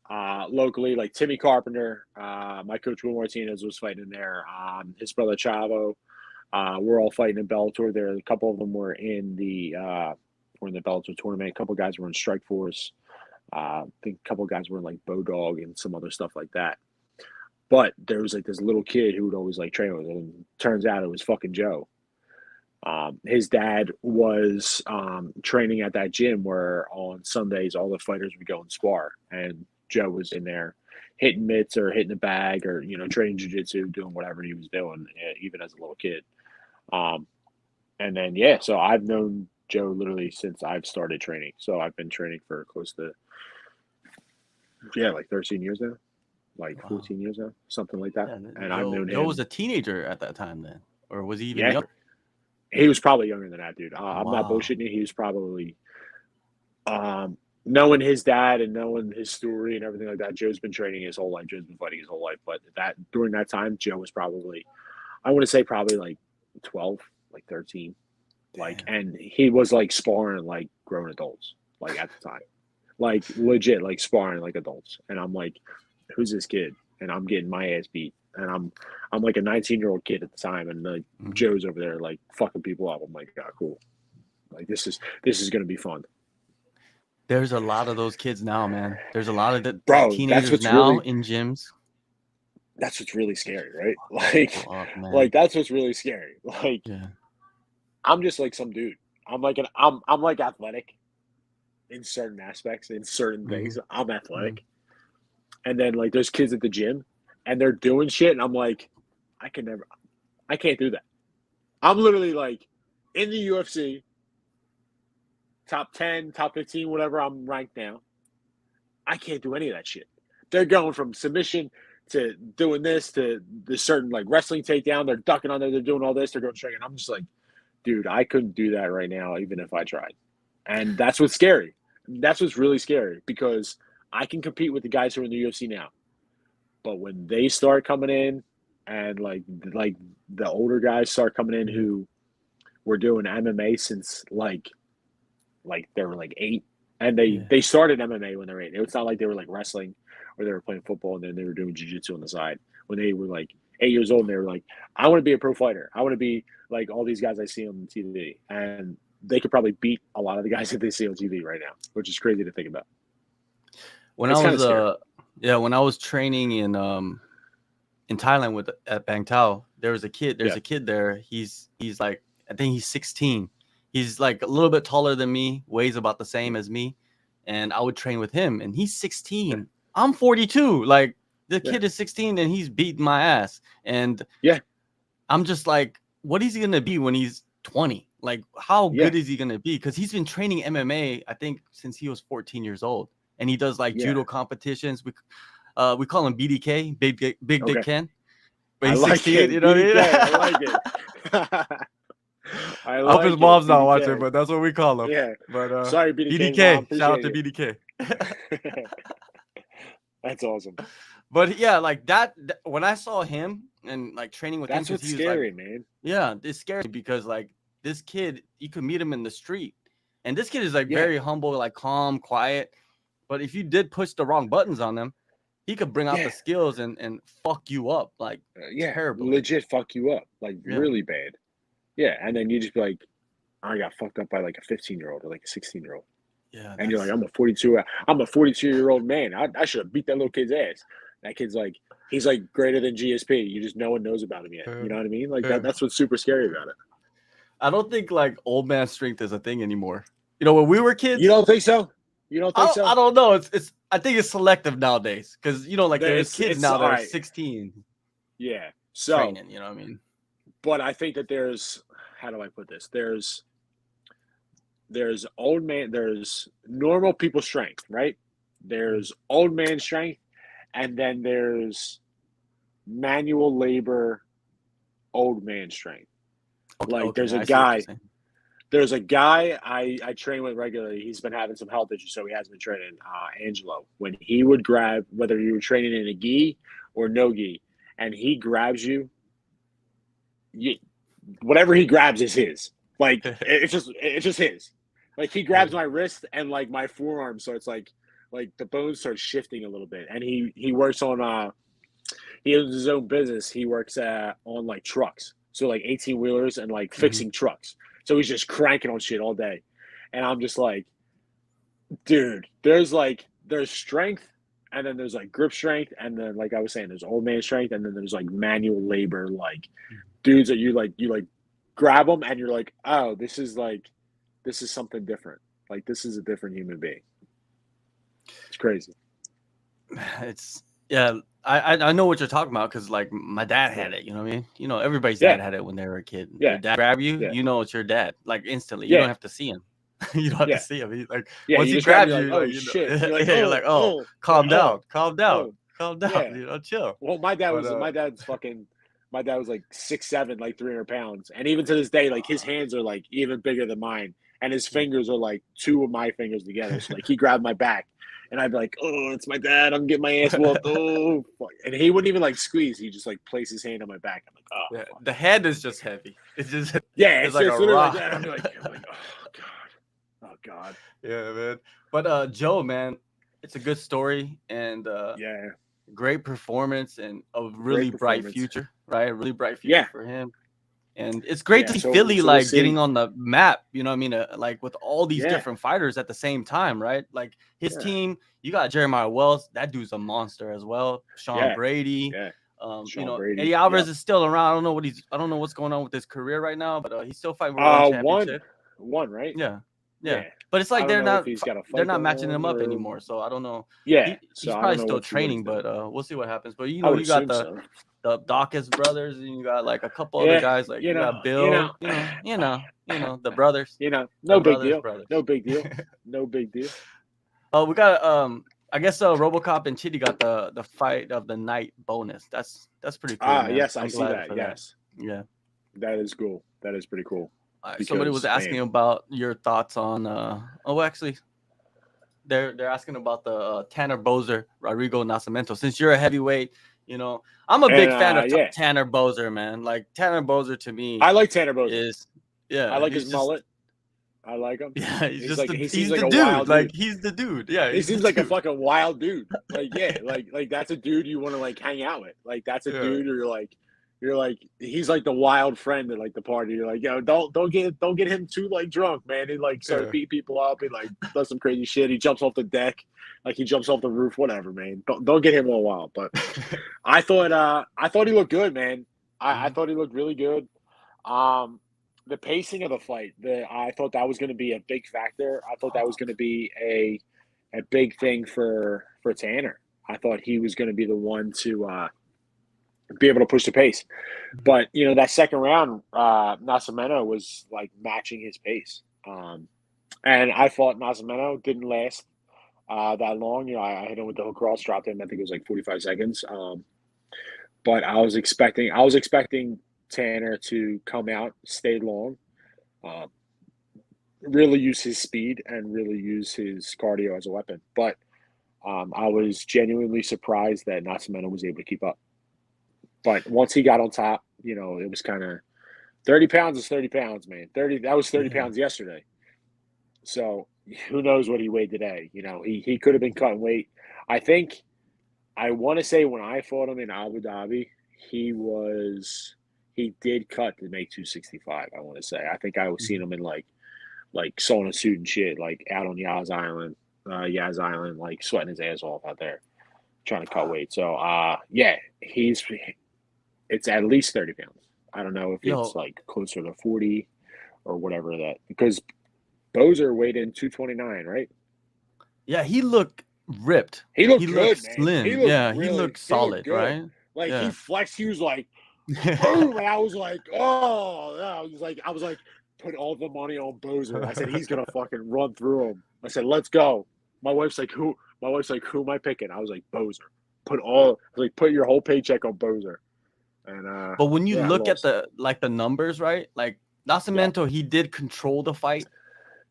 locally, like Timmy Carpenter, my coach Will Martinez was fighting in there. His brother Chavo, we're all fighting in Bellator. There, a couple of them were in the Bellator tournament. A couple guys were in Strikeforce. I think a couple of guys were in like Bodog and some other stuff like that. But there was like this little kid who would always like train with him. And turns out it was fucking Joe. His dad was training at that gym where on Sundays all the fighters would go and spar, and Joe was in there hitting mitts or hitting the bag or training jiu-jitsu, doing whatever he was doing, even as a little kid. And then so I've known Joe literally since I've started training. So I've been training for close to like 13 years now, like 14 years now, something like that. And I've known him. Joe was a teenager at that time then, or was he even young? He was probably younger than that, dude. I'm not bullshitting you. He was probably knowing his dad and knowing his story and everything like that. Joe's been training his whole life. Joe's been fighting his whole life. But during that time, Joe was probably, I want to say probably like 12, like 13. Like, and he was like sparring like grown adults, like at the time, like legit, like sparring like adults. And I'm like, who's this kid? And I'm getting my ass beat. And I'm like a 19-year-old kid at the time. And like Joe's over there, like fucking people up. I'm like, God, cool. Like this is going to be fun. There's a lot of those kids now, man. There's a lot of the teenagers now in gyms. That's what's really scary, right? Like that's what's really scary. Like, I'm just like some dude. I'm like athletic in certain aspects, in certain things. I'm athletic. And then like there's kids at the gym and they're doing shit and I'm like, I can't do that. I'm literally like in the UFC, top 10, top 15, whatever I'm ranked now. I can't do any of that shit. They're going from submission to doing this to the certain like wrestling takedown. They're ducking on there. They're doing all this. They're going straight. And I'm just like, dude, I couldn't do that right now, even if I tried. And that's what's scary. That's what's really scary because I can compete with the guys who are in the UFC now. But when they start coming in and like the older guys start coming in who were doing MMA since like they were like 8 and they started MMA when they were 8. It's not like they were like wrestling or they were playing football and then they were doing jiu-jitsu on the side. When they were like 8 years old and they were like, I want to be a pro fighter. I want to be like all these guys I see on TV. And they could probably beat a lot of the guys that they see on TV right now, which is crazy to think about. when It's I kind was of scary. when I was training in Thailand at Bang Tao, there's a kid there. He's like, I think he's 16. He's like a little bit taller than me, weighs about the same as me, and I would train with him. And he's 16. Yeah. I'm 42. Like the Yeah. kid is 16 and he's beating my ass. And Yeah. I'm just like, what is he gonna be when he's 20? Like, how Yeah. good is he gonna be? Because he's been training MMA, I think, since he was 14 years old, and he does like Yeah. judo competitions. We call him BDK, Big Dick Ken. But I he's like 16, it. you know what I mean? BDK, I like it. I I hope like his mom's it, not BDK. watching, but that's what we call him. Yeah. But Sorry, BDK's mom. BDK, shout out to Appreciate BDK. That's awesome. But yeah, like that when I saw him and like training with him, That's what's he was scary, like, man. yeah, it's scary because like this kid, you could meet him in the street, and this kid is like Yeah. very humble, like calm, quiet. But if you did push the wrong buttons on him, he could bring out the skills and fuck you up like terribly. Legit fuck you up, like really bad. Yeah, and then you just be like, I got fucked up by like a 15-year-old or like a 16-year-old. Yeah, and you're like, I'm a 42-year-old man. I should have beat that little kid's ass. That kid's like, he's like greater than GSP. You just no one knows about him yet. You know what I mean? Like that's what's super scary about it. I don't think like old man strength is a thing anymore. You know, when we were kids, you don't think so? You don't think so? I don't know. It's I think it's selective nowadays because you know, like there's kids now that are 16. Yeah. So training, you know what I mean? But I think that there's, how do I put this? There's old man, there's normal people strength, right? There's old man strength, and then there's manual labor old man strength. Like there's a guy I train with regularly. He's been having some health issues, so he hasn't been training. Angelo, when he would grab, whether you were training in a gi or no gi, and he grabs you, whatever he grabs is his. Like it's just his. Like he grabs my wrist and like my forearm, so it's like the bones start shifting a little bit. And he works on he has his own business. He works on like trucks, so like 18-wheelers and like fixing trucks. So he's just cranking on shit all day, and I'm just like, dude, there's strength, and then there's like grip strength, and then like I was saying, there's old man strength, and then there's like manual labor, like dudes that you grab them and you're like, oh, this is something different. Like this is a different human being. It's crazy. It's I know what you're talking about because like my dad had it. You know what I mean? You know, everybody's dad had it when they were a kid. Yeah. Your dad grab you, you know it's your dad. Like instantly, you don't have to see him. You don't have to see him. He's like once he grabs you, like, oh shit! You're like, oh, calm down. Yeah. You know, chill. Well, my dad was like 6'7", like 300 pounds, and even to this day, like his hands are like even bigger than mine, and his fingers are like two of my fingers together. So like he grabbed my back, and I'd be like, oh, it's my dad. I'm getting my ass whooped. Oh, fuck. And he wouldn't even like squeeze. He just like place his hand on my back. I'm like, oh, yeah. The head is just heavy. It's just it's like just a rock. like that. I'm like, oh god. Yeah, man. But Joe, man, it's a good story and great performance and a really bright future, right? A really bright future for him. And it's great to see Philly getting on the map, you know what I mean? Like with all these different fighters at the same time, right? Like his team, you got Jeremiah Wells, that dude's a monster as well. Sean Brady. You know, Brady. Eddie Alvarez is still around. I don't know what's going on with his career right now, but he's still fighting for one championship. One, right? Yeah. But it's like they're not matching him up anymore, so I don't know. Yeah, he's probably still training, but we'll see what happens. But you know, you got the Daukaus brothers, and you got like a couple other guys, like you got Bill, you know, the brothers. You know, no big deal. No big deal. No big deal. We got I guess RoboCop and Chitty got the fight of the night bonus. That's pretty cool. Yes, I see that. Yes. Yeah. That is cool. That is pretty cool. Somebody was asking about your thoughts on actually they're asking about the Tanner Boser Rodrigo Nascimento. Since you're a heavyweight, you know, I'm a big fan of Tanner Boser, man. Like Tanner Boser to me, I like Tanner Boser. I like his mullet. I like him. Yeah, he's the dude. Like he's the dude. Yeah, he seems like a fucking wild dude. Like like that's a dude you want to like hang out with. Like that's a dude who you're like, You're like, he's like the wild friend at like the party. You're like, yo, don't get him too like drunk, man. He like starts Yeah. beating people up. He like does some crazy shit. He jumps off the deck, like he jumps off the roof, whatever, man. Don't get him all wild. But I thought he looked good, man. I Mhm. thought he looked really good. The pacing of the fight, I thought that was going to be a big factor. I thought that was going to be a big thing for Tanner. I thought he was going to be the one to be able to push the pace. Mhm. But you know, that second round, Nascimento was like matching his pace, and I thought Nascimento didn't last that long. You know, I hit him with the hook cross, dropped him. I think it was like 45 seconds. But I was expecting Tanner to come out, stay long, uh, really use his speed, and really use his cardio as a weapon. But I was genuinely surprised that Nascimento was able to keep up. But once he got on top, you know, it was kind of 30 pounds is 30 pounds, man. 30 that was 30 Yeah. pounds yesterday. So who knows what he weighed today? You know, he could have been cutting weight. I think I want to say when I fought him in Abu Dhabi, he did cut to make 265. I want to say. I think I was seeing Mhm. him in like sewing a suit and shit, like out on Yaz Island, like sweating his ass off out there trying to cut weight. So yeah, it's at least 30 pounds. I don't know if it's Yo, like closer to 40 or whatever that because Bozer weighed in 229, right? yeah, he looked ripped. He He looked looked good, man. slim. Yeah, he looked He looked solid, good. right? Like he Yeah. flexed, he was like, boom, and I was like, oh, yeah. I was like, put all the money on Bozer. I said he's gonna fucking run through him. I said, let's go. My wife's like, who? My wife's like, who am I picking? I was like, Bozer. Put your whole paycheck on Bozer. And But when you yeah, I look at lost. the numbers, right? Like Yeah. Nascimento, he did control the fight,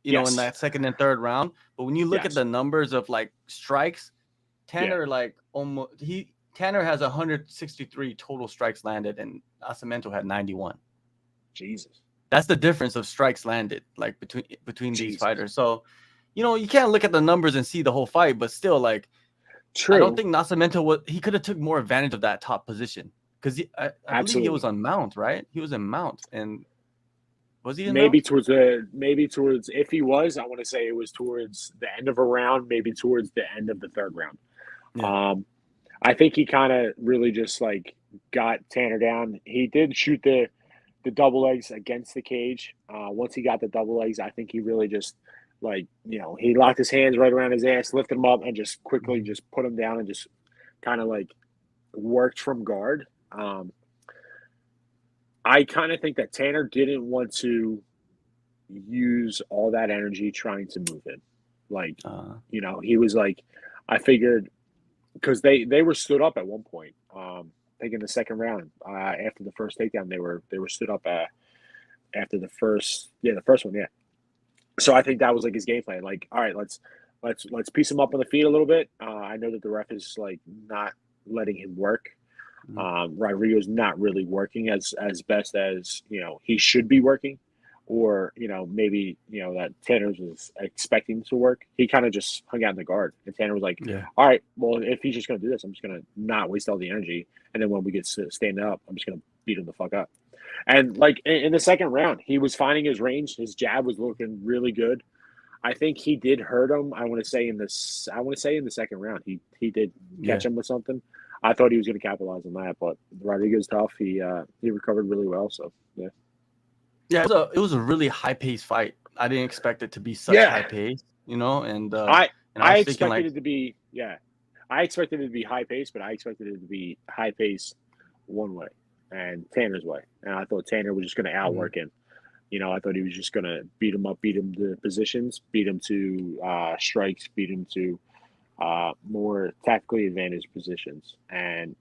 in Yes. that second and third round. But when you look at Yes. the numbers of like strikes, Yeah. Tanner has 163 total strikes landed, and Nascimento had 91. Jesus. That's the difference of strikes landed, like between these Jesus. fighters. So, you can't look at the numbers and see the whole fight, but still, like I don't True. think he could have took more advantage of that top position because I believe he was Absolutely. on mount, right? He was in mount, and was he in mount? Maybe towards if he was, I want to say it was towards the end of a round, maybe towards the end of the third round. Yeah. Um, I think he kind of really just like got Tanner down. He did shoot the double legs against the cage. Once he got the double legs, I think he really just like he locked his hands right around his ass, lifted him up, and just quickly Mhm. just put him down and just kind of like worked from guard. I kind of think that Tanner didn't want to use all that energy trying to move him. Like, Uh, he was like, I figured because they were stood up at one point. I think in the second round, after the first takedown, they were stood up after the first one, yeah. So I think that was like his game plan. Like, all right, let's piece him up on the feet a little bit. I know that the ref is like not letting him work. mhm. Rodrigo's not really working as best as he should be working, or maybe that Tanner was expecting to work. He kind of just hung out in the guard, and Tanner was like, Yeah. "All right, well, if he's just going to do this, I'm just going to not waste all the energy, and then when we get to stand up, I'm just going to beat him the fuck up." And like in the second round, he was finding his range. His jab was looking really good. I think he did hurt him. I want to say in the second round, he did Yeah. catch him with something. I thought he was going to capitalize on that, but Rodriguez tough. He recovered really well. So yeah, Yeah, it was a really high paced fight. I didn't expect it to be such high yeah. pace, and I I I was thinking expected like, it to be I expected it to be high pace, but I expected it to be high pace one way and Tanner's way, and I thought Tanner was just going to mhm, outwork him. I thought he was just going to beat him up, beat him to positions, beat him to strikes, beat him to more tactically advantaged positions. And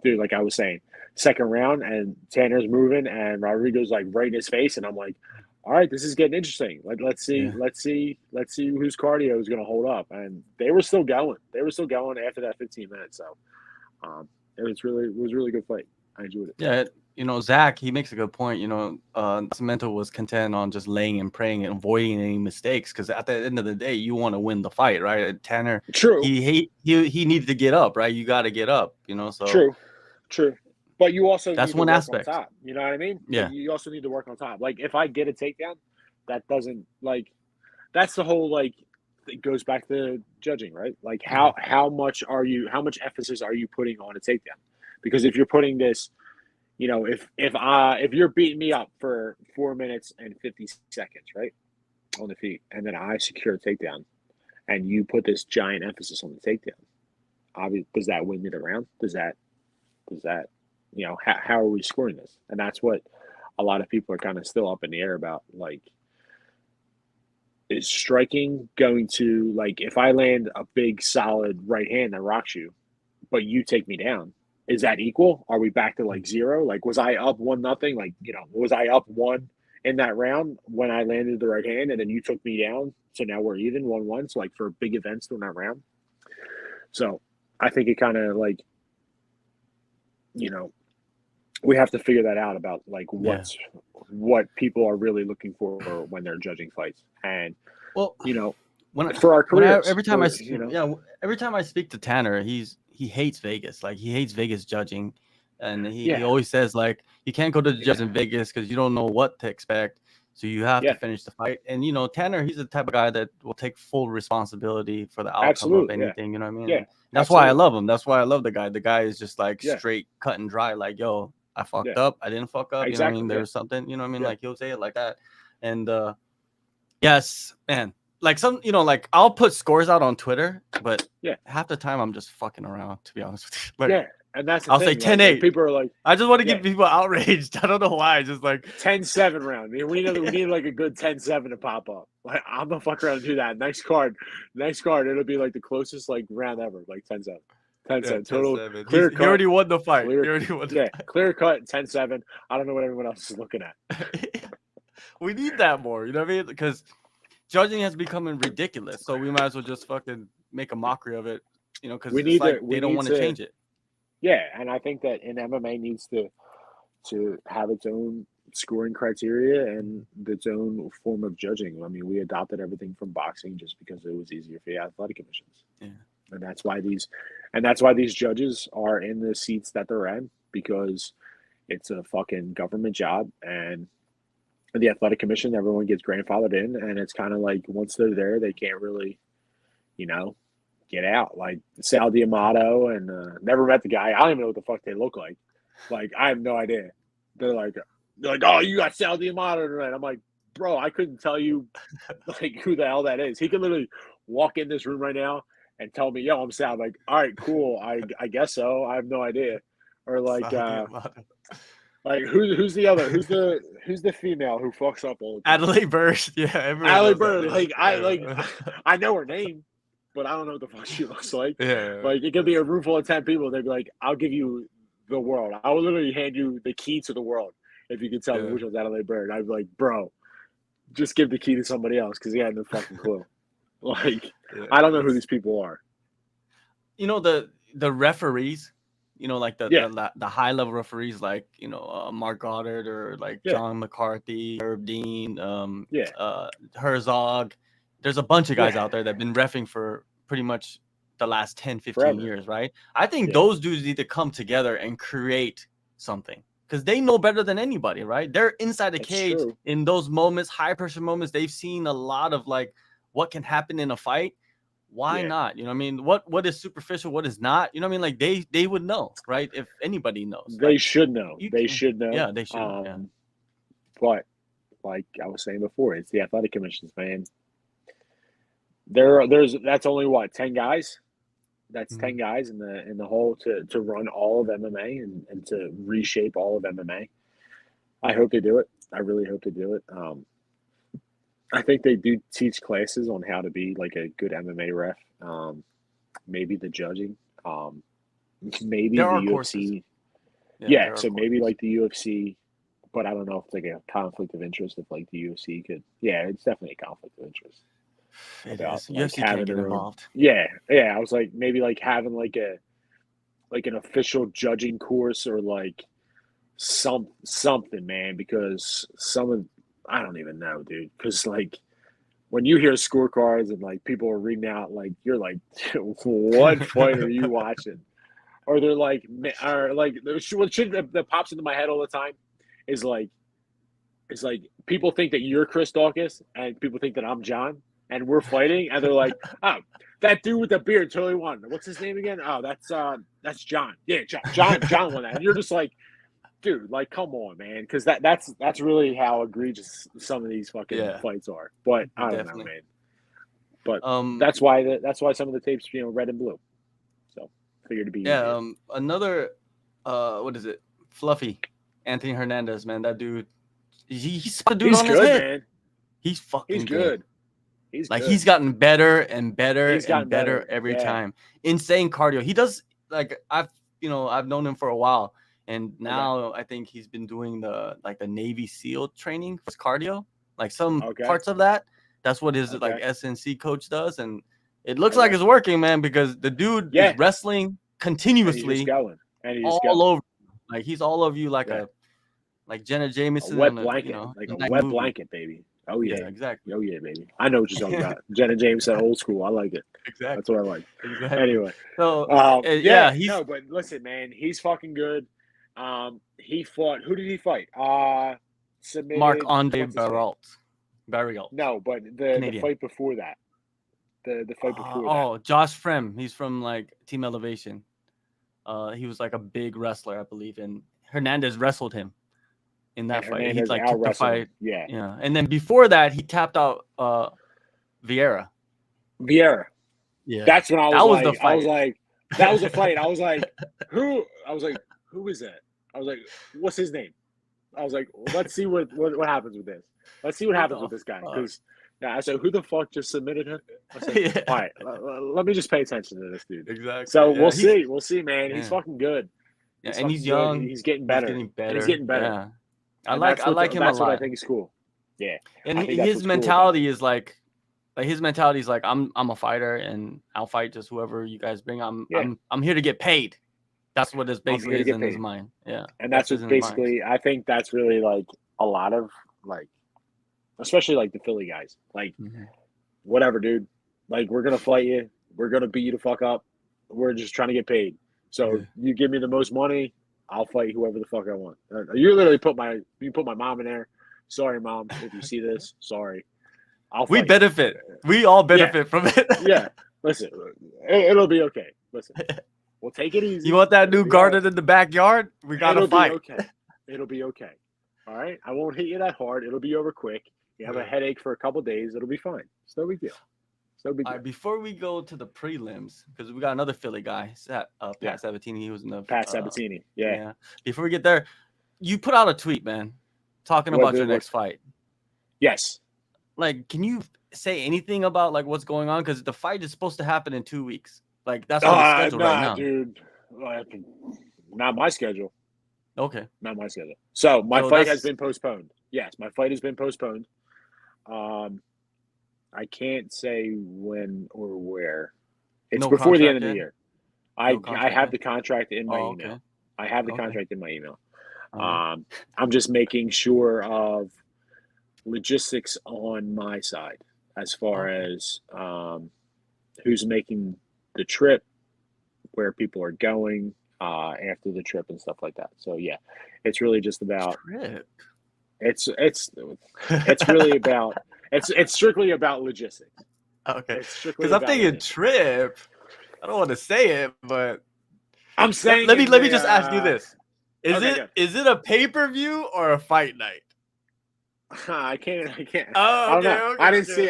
dude, like I was saying, second round and Tanner's moving and Rodrigo's like right in his face, and I'm like, all right, this is getting interesting. yeah. Let's see whose cardio is going to hold up. And they were still going. They were still going after that 15 minutes. So it was really good fight. I enjoyed it. Yeah, Zach, he makes a good point. Nascimento was content on just laying and praying and avoiding any mistakes because at the end of the day, you want to win the fight, right? And Tanner, True, he needed to get up, right? You got to get up, so true, true. But you also That's need to one work on aspect. top. You know what I mean? Like Yeah. you also need to work on top. Like if I get a takedown, that doesn't like that's the whole like it goes back to judging, right? Like how much emphasis are you putting on a takedown? Because if you're putting this, you know, if you're beating me up for 4 minutes and 50 seconds, right, on the feet, and then I secure a takedown, and you put this giant emphasis on the takedown, obviously, does that win me the round? Does that, you know, how are we scoring this? And that's what a lot of people are kind of still up in the air about. Like, is striking going to, like, if I land a big solid right hand that rocks you, but you take me down, is that equal? Are we back to like zero? Like, was I up 1-0? Like, you know, was I up one in that round when I landed the right hand and then you took me down? So now we're even 1-1. So, like, for big events in that round. So I think it kind of like, you know, we have to figure that out about like Yeah. what people are really looking for when they're judging fights. And, Well, you know, when for our careers, every time you know, yeah, every time I speak to Tanner, he hates Vegas. Like, he hates Vegas judging, and he yeah, always says, like, you can't go to the judges in Vegas because you don't know what to expect. So you have to yeah, finish the fight. And, you know, Tanner, he's the type of guy that will take full responsibility for the outcome of absolutely. Yeah, anything. You know what I mean? yeah, And that's why I absolutely. love him. That's why I love the guy. The guy is just like Yeah, straight cut and dry. Like, yo, I yeah, fucked up. I didn't fuck up. You know what I mean? exactly. There Yeah, was something. You know what I mean? yeah, Like, he'll say it like that. And yes, man. Like, some, you know, like, I'll put scores out on Twitter, but yeah, half the time I'm just fucking around, to be honest with you. Like, yeah. And that's the I'll say thing. Like, and 10-8. people are like, I just want to yeah, get people outraged. I don't know why. Just like 10-7 round. We need like a good 10-7 to pop up. Like, I'm gonna fuck around and do that. Nice card. It'll be like the closest like round ever, like 10-7. yeah, 10-7. Total 10-7. clear He cut. already won the fight. He Clear, already won the yeah, clear cut. 10-7. I don't know what everyone else is looking at. fight. We need that more. You know what I mean? Because judging has become ridiculous. So we might as well just fucking make a mockery of it. You know, because We it's need to. like they We don't need want to to. change it. Yeah, and I think that in MMA needs to have its own scoring criteria and its own form of judging. I mean, we adopted everything from boxing just because it was easier for the athletic commissions, Yeah. and that's why these judges are in the seats that they're in, because it's a fucking government job, and the athletic commission, everyone gets grandfathered in, and it's kind of like once they're there, they can't really, you know, get out. Like Sal D'Amato, and never met the guy. I don't even know what the fuck they look like. Like, I have no idea. They're like, oh, you got Sal D'Amato tonight. I'm like, bro, I couldn't tell you like who the hell that is. He could literally walk in this room right now and tell me, yo, I'm Sal. I'm like, all right, cool. I guess so. I have no idea. Or like who's the other? Who's the female who fucks up all the time? Adelaide Burst. Yeah, everyone Allie knows that Bird. name. Yeah. I know her name, but I don't know what the fuck she looks like. Yeah. Like, it could be a room full of 10 people. They'd be like, I'll give you the world. I will literally hand you the key to the world if you could tell me Yeah. which one's Adelaide Bird. I'd be like, bro, just give the key to somebody else, because he had no fucking clue. Like, Yeah. I don't know who these people are. You know, the referees, you know, like Yeah, the high level referees, like, you know, Mark Goddard or like yeah, John McCarthy, Herb Dean, yeah, Herzog. There's a bunch of guys yeah. out there that have been reffing for pretty much the last 10, 15 Forever. years, right? I think Yeah, those dudes need to come together and create something, because they know better than anybody, right? They're inside the that's cage true. in those moments, high pressure moments. They've seen a lot of like what can happen in a fight. Why Yeah, not? You know what I mean? What is superficial, what is not? You know what I mean? Like, they would know, right? If anybody knows. they Like, should know. you They can, should know. yeah, they should know. Yeah. But like I was saying before, it's the athletic commissions, man. There's that's only what, 10 guys. That's 10 Mhm. guys in the whole to run all of MMA, and to reshape all of MMA. I hope they do it. I really hope they do it. I think they do teach classes on how to be like a good MMA ref. Maybe the judging. Um, maybe There the are courses. UFC. Yeah, Yeah, there are so maybe courses. like the UFC, but I don't know if it's like a conflict of interest if like the UFC could. Yeah, it's definitely a conflict of interest It about is. like UFC can't having get their own. involved. Yeah, yeah. I was like maybe like having like an official judging course, or like something, man, because some of, I don't even know, dude. Because like when you hear scorecards and like people are reading out, like you're like, what fight are you watching? or they're like, or like, what shit that pops into my head all the time is like, people think that you're Chris Daukaus and people think that I'm John and we're fighting and they're like, oh, that dude with the beard totally won. What's his name again? Oh, that's John. Yeah, John won that. And you're just like, dude, like, come on, man, because that's really how egregious some of these fucking fights are. But I don't know, man. But that's why some of the tapes, red and blue. So figured to be easier. Another what is it? Fluffy Anthony Hernandez, man. That dude, he's a dude he's on good, his head. man. He's fucking He's good. He's like good. He's gotten better and better and better every time. Insane cardio. He does like I've known him for a while, and now I think he's been doing the Navy SEAL training for his cardio, like some parts of that. That's what his like SNC coach does, and it looks like it's working, man, because the dude is wrestling continuously, and he's all over. Like he's all over you like Jenna Jameson, a wet blanket, like a wet blanket, baby. Oh yeah, exactly. Oh yeah, baby. I know what you're talking about. Jenna Jameson, old school. I like it. Exactly. That's what I like. Exactly. Anyway, so no, but listen, man, he's fucking good. He fought. Who did he fight? Submitted Marc-Andre Barriault. No, but the fight before that. The fight before that. Oh, Josh Frem. He's from Team Elevation. He was like a big wrestler, I believe, and Hernandez wrestled him in that fight. He took the fight. Yeah. And then before that, he tapped out Vieira. Yeah. That's when that was the fight. I was like, that was the fight. I was like, who? I was like, who is that? I was like, what's his name? I was like, let's see what happens with this. Let's see what happens with this guy. Because I said, who the fuck just submitted him? I said, all right, let me just pay attention to this dude. Exactly. So we'll see. We'll see, man. He's fucking good. Yeah, and he's young. Good. He's getting better. He's getting better. Yeah. I like him a lot. That's what I think is cool. Yeah. And his mentality is like his mentality is like, I'm a fighter and I'll fight just whoever you guys bring. I'm here to get paid. That's what this basically is in his mind. Yeah. And that's what basically, I think that's really like a lot of especially like the Philly guys. Like, whatever, dude. Like, we're going to fight you. We're going to beat you the fuck up. We're just trying to get paid. So you give me the most money, I'll fight whoever the fuck I want. You literally put my mom in there. Sorry, Mom, if you see this. Sorry. We benefit. We all benefit from it. Yeah. Listen, it'll be okay. Listen, we'll take it easy. You want that new garden in the backyard? We got to fight. It'll be okay. All right? I won't hit you that hard. It'll be over quick. You have a headache for a couple days. It'll be fine. It's no big deal. All right, before we go to the prelims, because we got another Philly guy, Pat Sabatini. He was in the Pat Sabatini. Yeah. Before we get there, you put out a tweet, man, talking about your next fight. Yes. Like, can you say anything about what's going on? Because the fight is supposed to happen in 2 weeks. Like, that's on the schedule right now, dude. Not my schedule. Okay. Not my schedule. So my fight has been postponed. Yes, my fight has been postponed. I can't say when or where. It's before the end of the year. I have the contract in my email. I have the contract in my email. I'm just making sure of logistics on my side as far as who's making the trip, where people are going after the trip and stuff like that. So yeah, it's really just about trip. It's really about it's strictly about logistics. Okay, because I'm thinking trip. I don't want to say it, but I'm saying. Let me just ask you this: Is it a pay-per-view or a fight night? I can't. Oh, okay, I didn't see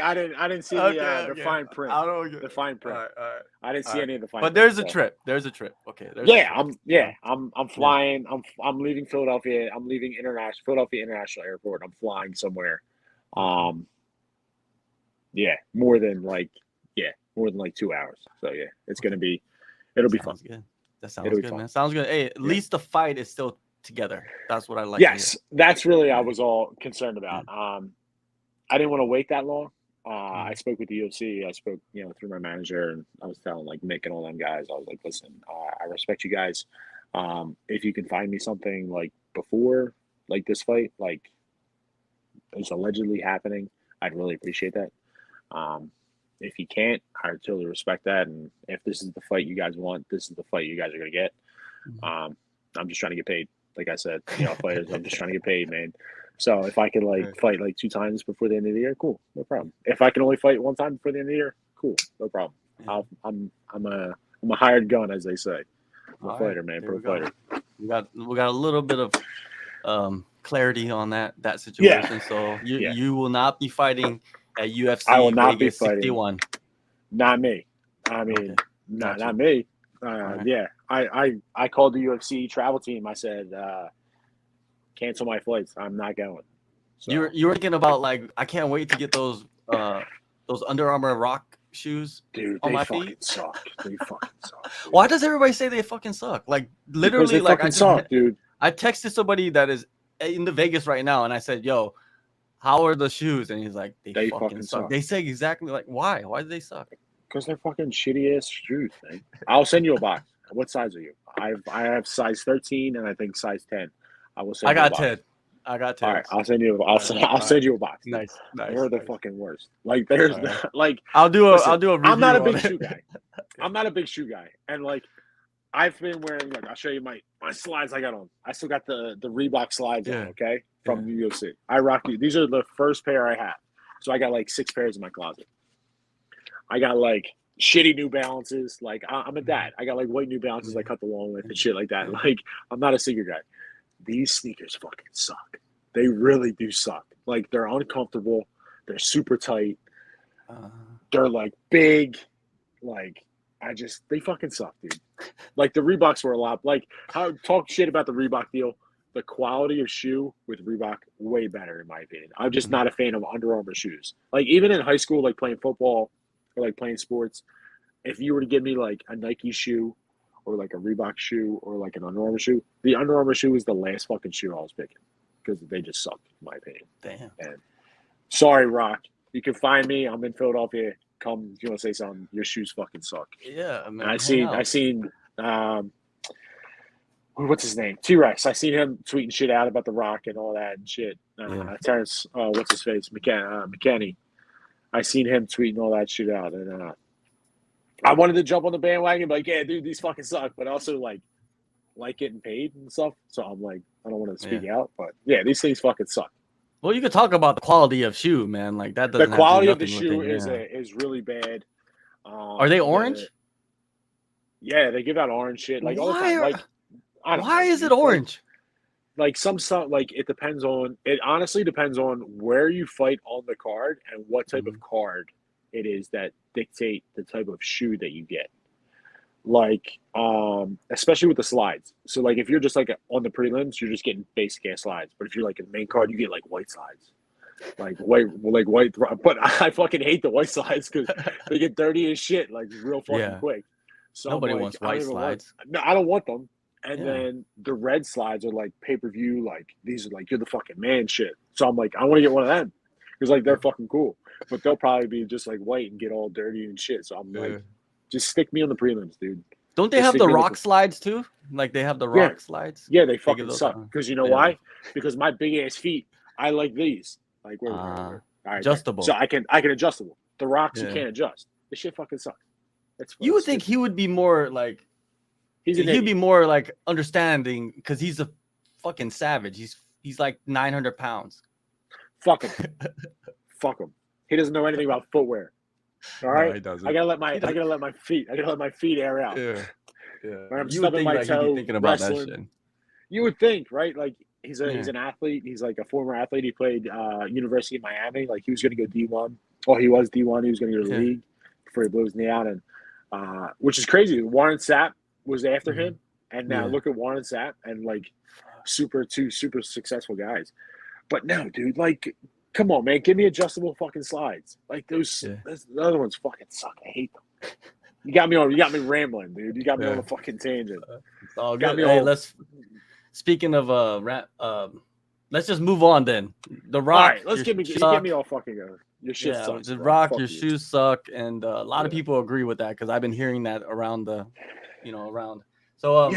the fine print. The fine print. All right. I didn't see any of the fine print. But there's a trip. There's a trip. Okay. I'm flying. I'm leaving Philadelphia. I'm leaving Philadelphia International Airport. I'm flying somewhere. More than 2 hours. So yeah, it'll be fun. Good. That sounds good, man. Sounds good. Hey, at least the fight is still together. That's what I like. Yes, that's really I was all concerned about. I didn't want to wait that long. I spoke with the UFC. I spoke, through my manager, and I was telling Nick and all them guys. I was like, listen, I respect you guys. If you can find me something before this fight, is allegedly happening, I'd really appreciate that. If you can't, I totally respect that. And if this is the fight you guys want, this is the fight you guys are gonna get. I'm just trying to get paid. Like I said, fighters, I'm just trying to get paid, man. So if I can fight 2 times before the end of the year, cool, no problem. If I can only fight 1 time before the end of the year, cool, no problem. Yeah. I'm a hired gun, as they say. I'm a fighter, man, pro fighter. We got a little bit of clarity on that situation. So you will not be fighting at UFC I will not Vegas be fighting. 61. Not me. I mean, not me. Yeah, I called the UFC travel team. I said, cancel my flights. I'm not going. So. You were thinking about I can't wait to get those Under Armour Rock shoes. Dude, on my fucking feet. Suck. They fucking suck. Dude. Why does everybody say they fucking suck? Literally, because they fucking suck, dude. I texted somebody that is in the Vegas right now, and I said, "Yo, how are the shoes?" And he's like, "They fucking suck." They say exactly why? Why do they suck? Because they're fucking shitty ass shoes, man. I'll send you a box. What size are you? I have size 13 and I think size 10. I will send. I got 10. I got 10. All right, I'll send you. I'll send you a box. Dude. Nice. They're the fucking worst. There's I'll do a review. I'm not a big shoe guy. I'm not a big shoe guy, and I've been wearing. I'll show you my slides I got on. I still got the Reebok slides on. Okay, from the UFC. I rock these. These are the first pair I have. So I got 6 pairs in my closet. I got shitty New Balances. I'm a dad. I got white New Balances I cut the lawn with and shit like that. I'm not a sneaker guy. These sneakers fucking suck. They really do suck. They're uncomfortable. They're super tight. They're big. They fucking suck, dude. The Reeboks were a lot. Talk shit about the Reebok deal. The quality of shoe with Reebok, way better in my opinion. I'm just not a fan of Under Armour shoes. Even in high school, playing football or playing sports, if you were to give me a Nike shoe or a Reebok shoe or an Under Armour shoe, the Under Armour shoe was the last fucking shoe I was picking because they just sucked, in my opinion. Damn. And sorry, Rock. You can find me. I'm in Philadelphia. Come if you want to say something. Your shoes fucking suck. Yeah, man. I seen what's his name? T-Rex. I seen him tweeting shit out about the Rock and all that and shit. Terrence, what's his face? McKinney. I seen him tweeting all that shit out, and I wanted to jump on the bandwagon, yeah, dude, these fucking suck. But also like getting paid and stuff. So I'm I don't want to speak out, but yeah, these things fucking suck. Well, you could talk about the quality of shoe, man. That doesn't. The quality of the shoe is really bad. Are they orange? Yeah, they give out orange shit all the time. Why is it orange? Some stuff. It depends on. It honestly depends on where you fight on the card and what type of card it is that dictate the type of shoe that you get. Especially with the slides. So if you're just on the prelims, you're just getting basic ass slides. But if you're in the main card, you get white slides. White. But I fucking hate the white slides because they get dirty as shit real fucking quick. So nobody wants white slides. No, I don't want them. And then the red slides are pay-per-view. These are you're the fucking man shit. So I'm I want to get one of them because they're fucking cool. But they'll probably be just white and get all dirty and shit. So I'm just stick me on the prelims, dude. Don't they have the rock slides too? They have the rock slides. Yeah, they fucking suck. Because you know why? Because my big ass feet, I like these. All right, adjustable. So I can adjust them. The rocks you can't adjust. This shit fucking sucks. You would think he would be more he'd be more understanding because he's a fucking savage. He's 900 pounds. Fuck him. Fuck him. He doesn't know anything about footwear. All right, no, he doesn't. I gotta let my feet air out. Yeah. When I'm stubbing my toe, thinking about wrestling, that shit. You would think, right? He's an athlete. He's a former athlete. He played University of Miami. He was gonna go D1. Oh, he was D1. He was gonna go to the league before he blew his knee out, and which is crazy. Warren Sapp was after him, and now look at Warren Sapp and two super successful guys. But no, dude, come on, man, give me adjustable fucking slides. The other ones fucking suck. I hate them. You got me rambling, dude. You got me on a fucking tangent. It's all good. Hey, speaking of let's just move on then. The Rock. All right, let's get me all fucking going. Your shit sucks. The Rock, your shoes suck, and a lot of people agree with that because I've been hearing that around around. So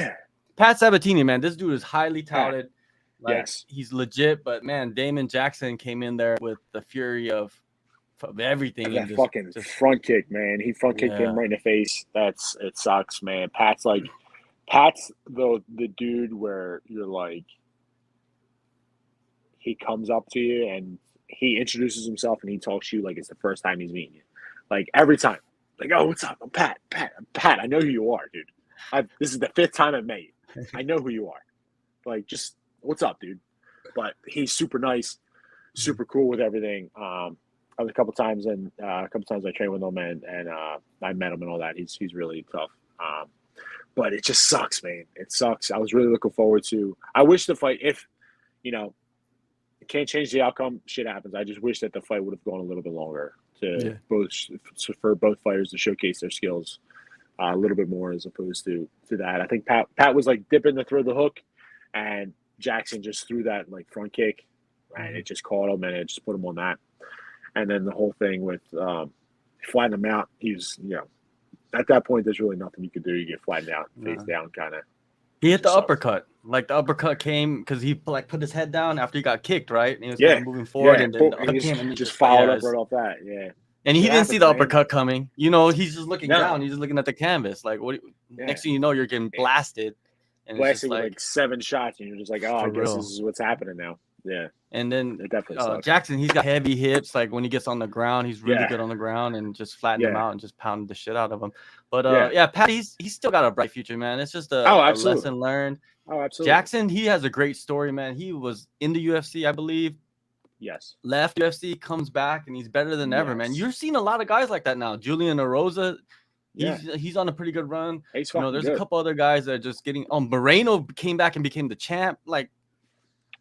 Pat Sabatini, man, this dude is highly touted. Yes, he's legit, but man, Damon Jackson came in there with the fury of everything. That front kick, man. He front kicked him right in the face. It sucks, man. Pat's Pat's the dude where you're like, he comes up to you and he introduces himself and he talks to you like it's the first time he's meeting you. Like every time. Like, oh, what's up? I'm Pat. Pat, I know who you are, dude. This is the 5th time I've met you. I know who you are. Like, just what's up, dude? But he's super nice, super cool with everything. I was a couple times I trained with him and I met him and all that. He's really tough. But it just sucks, man. It sucks. I was really looking forward to. I wish the fight, if it can't change the outcome, shit happens. I just wish that the fight would have gone a little bit longer for both fighters to showcase their skills a little bit more as opposed to that. I think Pat was like dipping to throw the hook, and Jackson just threw that like front kick, and it just caught him and it just put him on that. And then the whole thing with flattening him out, he's at that point there's really nothing you could do. You get flattened out, face down, kind of. He hit the uppercut. Like the uppercut came because he like put his head down after he got kicked, right? And he was kind of moving forward, and then the uppercut came and just followed up right off that. Yeah. And he didn't see the uppercut coming. He's just looking down. He's just looking at the canvas. Like, what? Next thing you know, you're getting blasted. And blasted with like 7 shots, and you're just like, oh, I guess this is what's happening now. Yeah. And then Jackson, he's got heavy hips. Like when he gets on the ground, he's really good on the ground, and just flatten him out and just pound the shit out of him. But Pat, he's still got a bright future, man. It's just a lesson learned. Oh, absolutely. Jackson, he has a great story, man. He was in the UFC, I believe. Yes. Left UFC, comes back, and he's better than ever, man. You're seeing a lot of guys like that now. Julian Erosa, he's on a pretty good run. There's a couple other guys that are just getting. Moreno came back and became the champ. Like,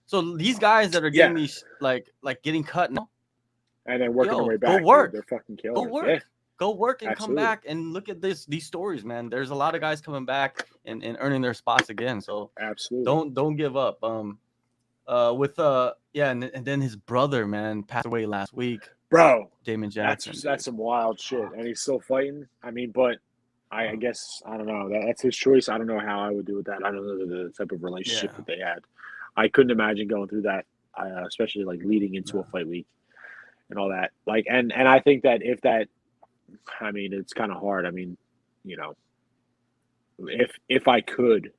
so these guys that are getting these like getting cut now, and then working their way back. Go work. They're fucking killers. Go work. Yeah. Go work and come back and look at these stories, man. There's a lot of guys coming back and earning their spots again. So absolutely, don't give up. And then his brother, man, passed away last week. Bro, Damon Jackson. That's some wild shit, and he's still fighting. I mean, but I guess I don't know. That's his choice. I don't know how I would do with that. I don't know the type of relationship that they had. I couldn't imagine going through that, especially like leading into a fight week and all that. Like, and I think that I mean, it's kind of hard. I mean, if I could,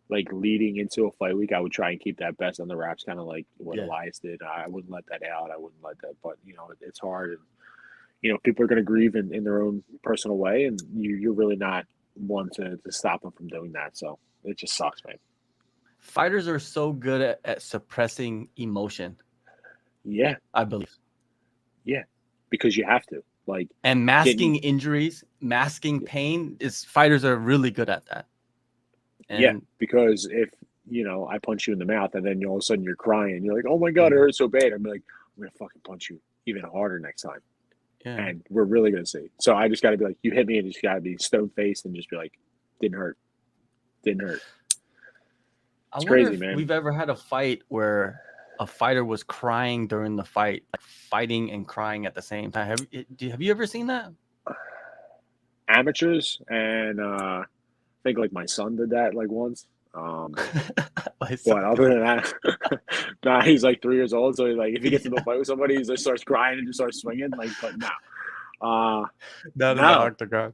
like leading into a fight week, I would try and keep that best on the wraps, kind of like what Elias did. I wouldn't let that out. I wouldn't let that, but it's hard, and people are going to grieve in their own personal way, and you're really not one to stop them from doing that. So it just sucks, man. Fighters are so good at suppressing emotion. Yeah, I believe. Yeah, because you have to. And masking injuries, masking pain fighters are really good at that. And because if I punch you in the mouth and then all of a sudden you're crying, you're like, oh my god, it hurts so bad. I'm like, I'm gonna fucking punch you even harder next time. Yeah. And we're really gonna see. So I just gotta be like, you hit me, and you just gotta be stone faced and just be like, didn't hurt. It's crazy, man. We've ever had a fight where a fighter was crying during the fight, like fighting and crying at the same time. Have you ever seen that? Amateurs, and I think like my son did that like once. But other than that, nah, he's like 3 years old, so like if he gets into a fight with somebody, he just starts crying and just starts swinging. Like, but no, not in the octagon.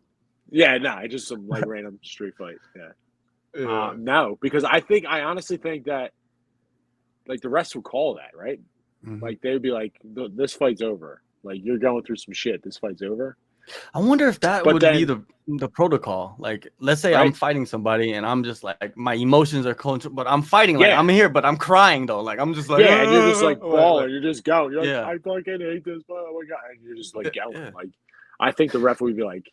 Yeah, no, it's just some like random street fight. Yeah. No, because I honestly think that like the rest would call that, right? Mm-hmm. Like they would be like, this fight's over. Like you're going through some shit. This fight's over. I wonder if that would be the protocol. Like, let's say I'm fighting somebody and I'm just like, my emotions are control, but I'm fighting. Like I'm here, but I'm crying though. Like I'm just like, and you're just like balling. You're just going. You're like, I fucking hate this. Oh my god! And you're just like going. Yeah. Like, I think the ref would be like,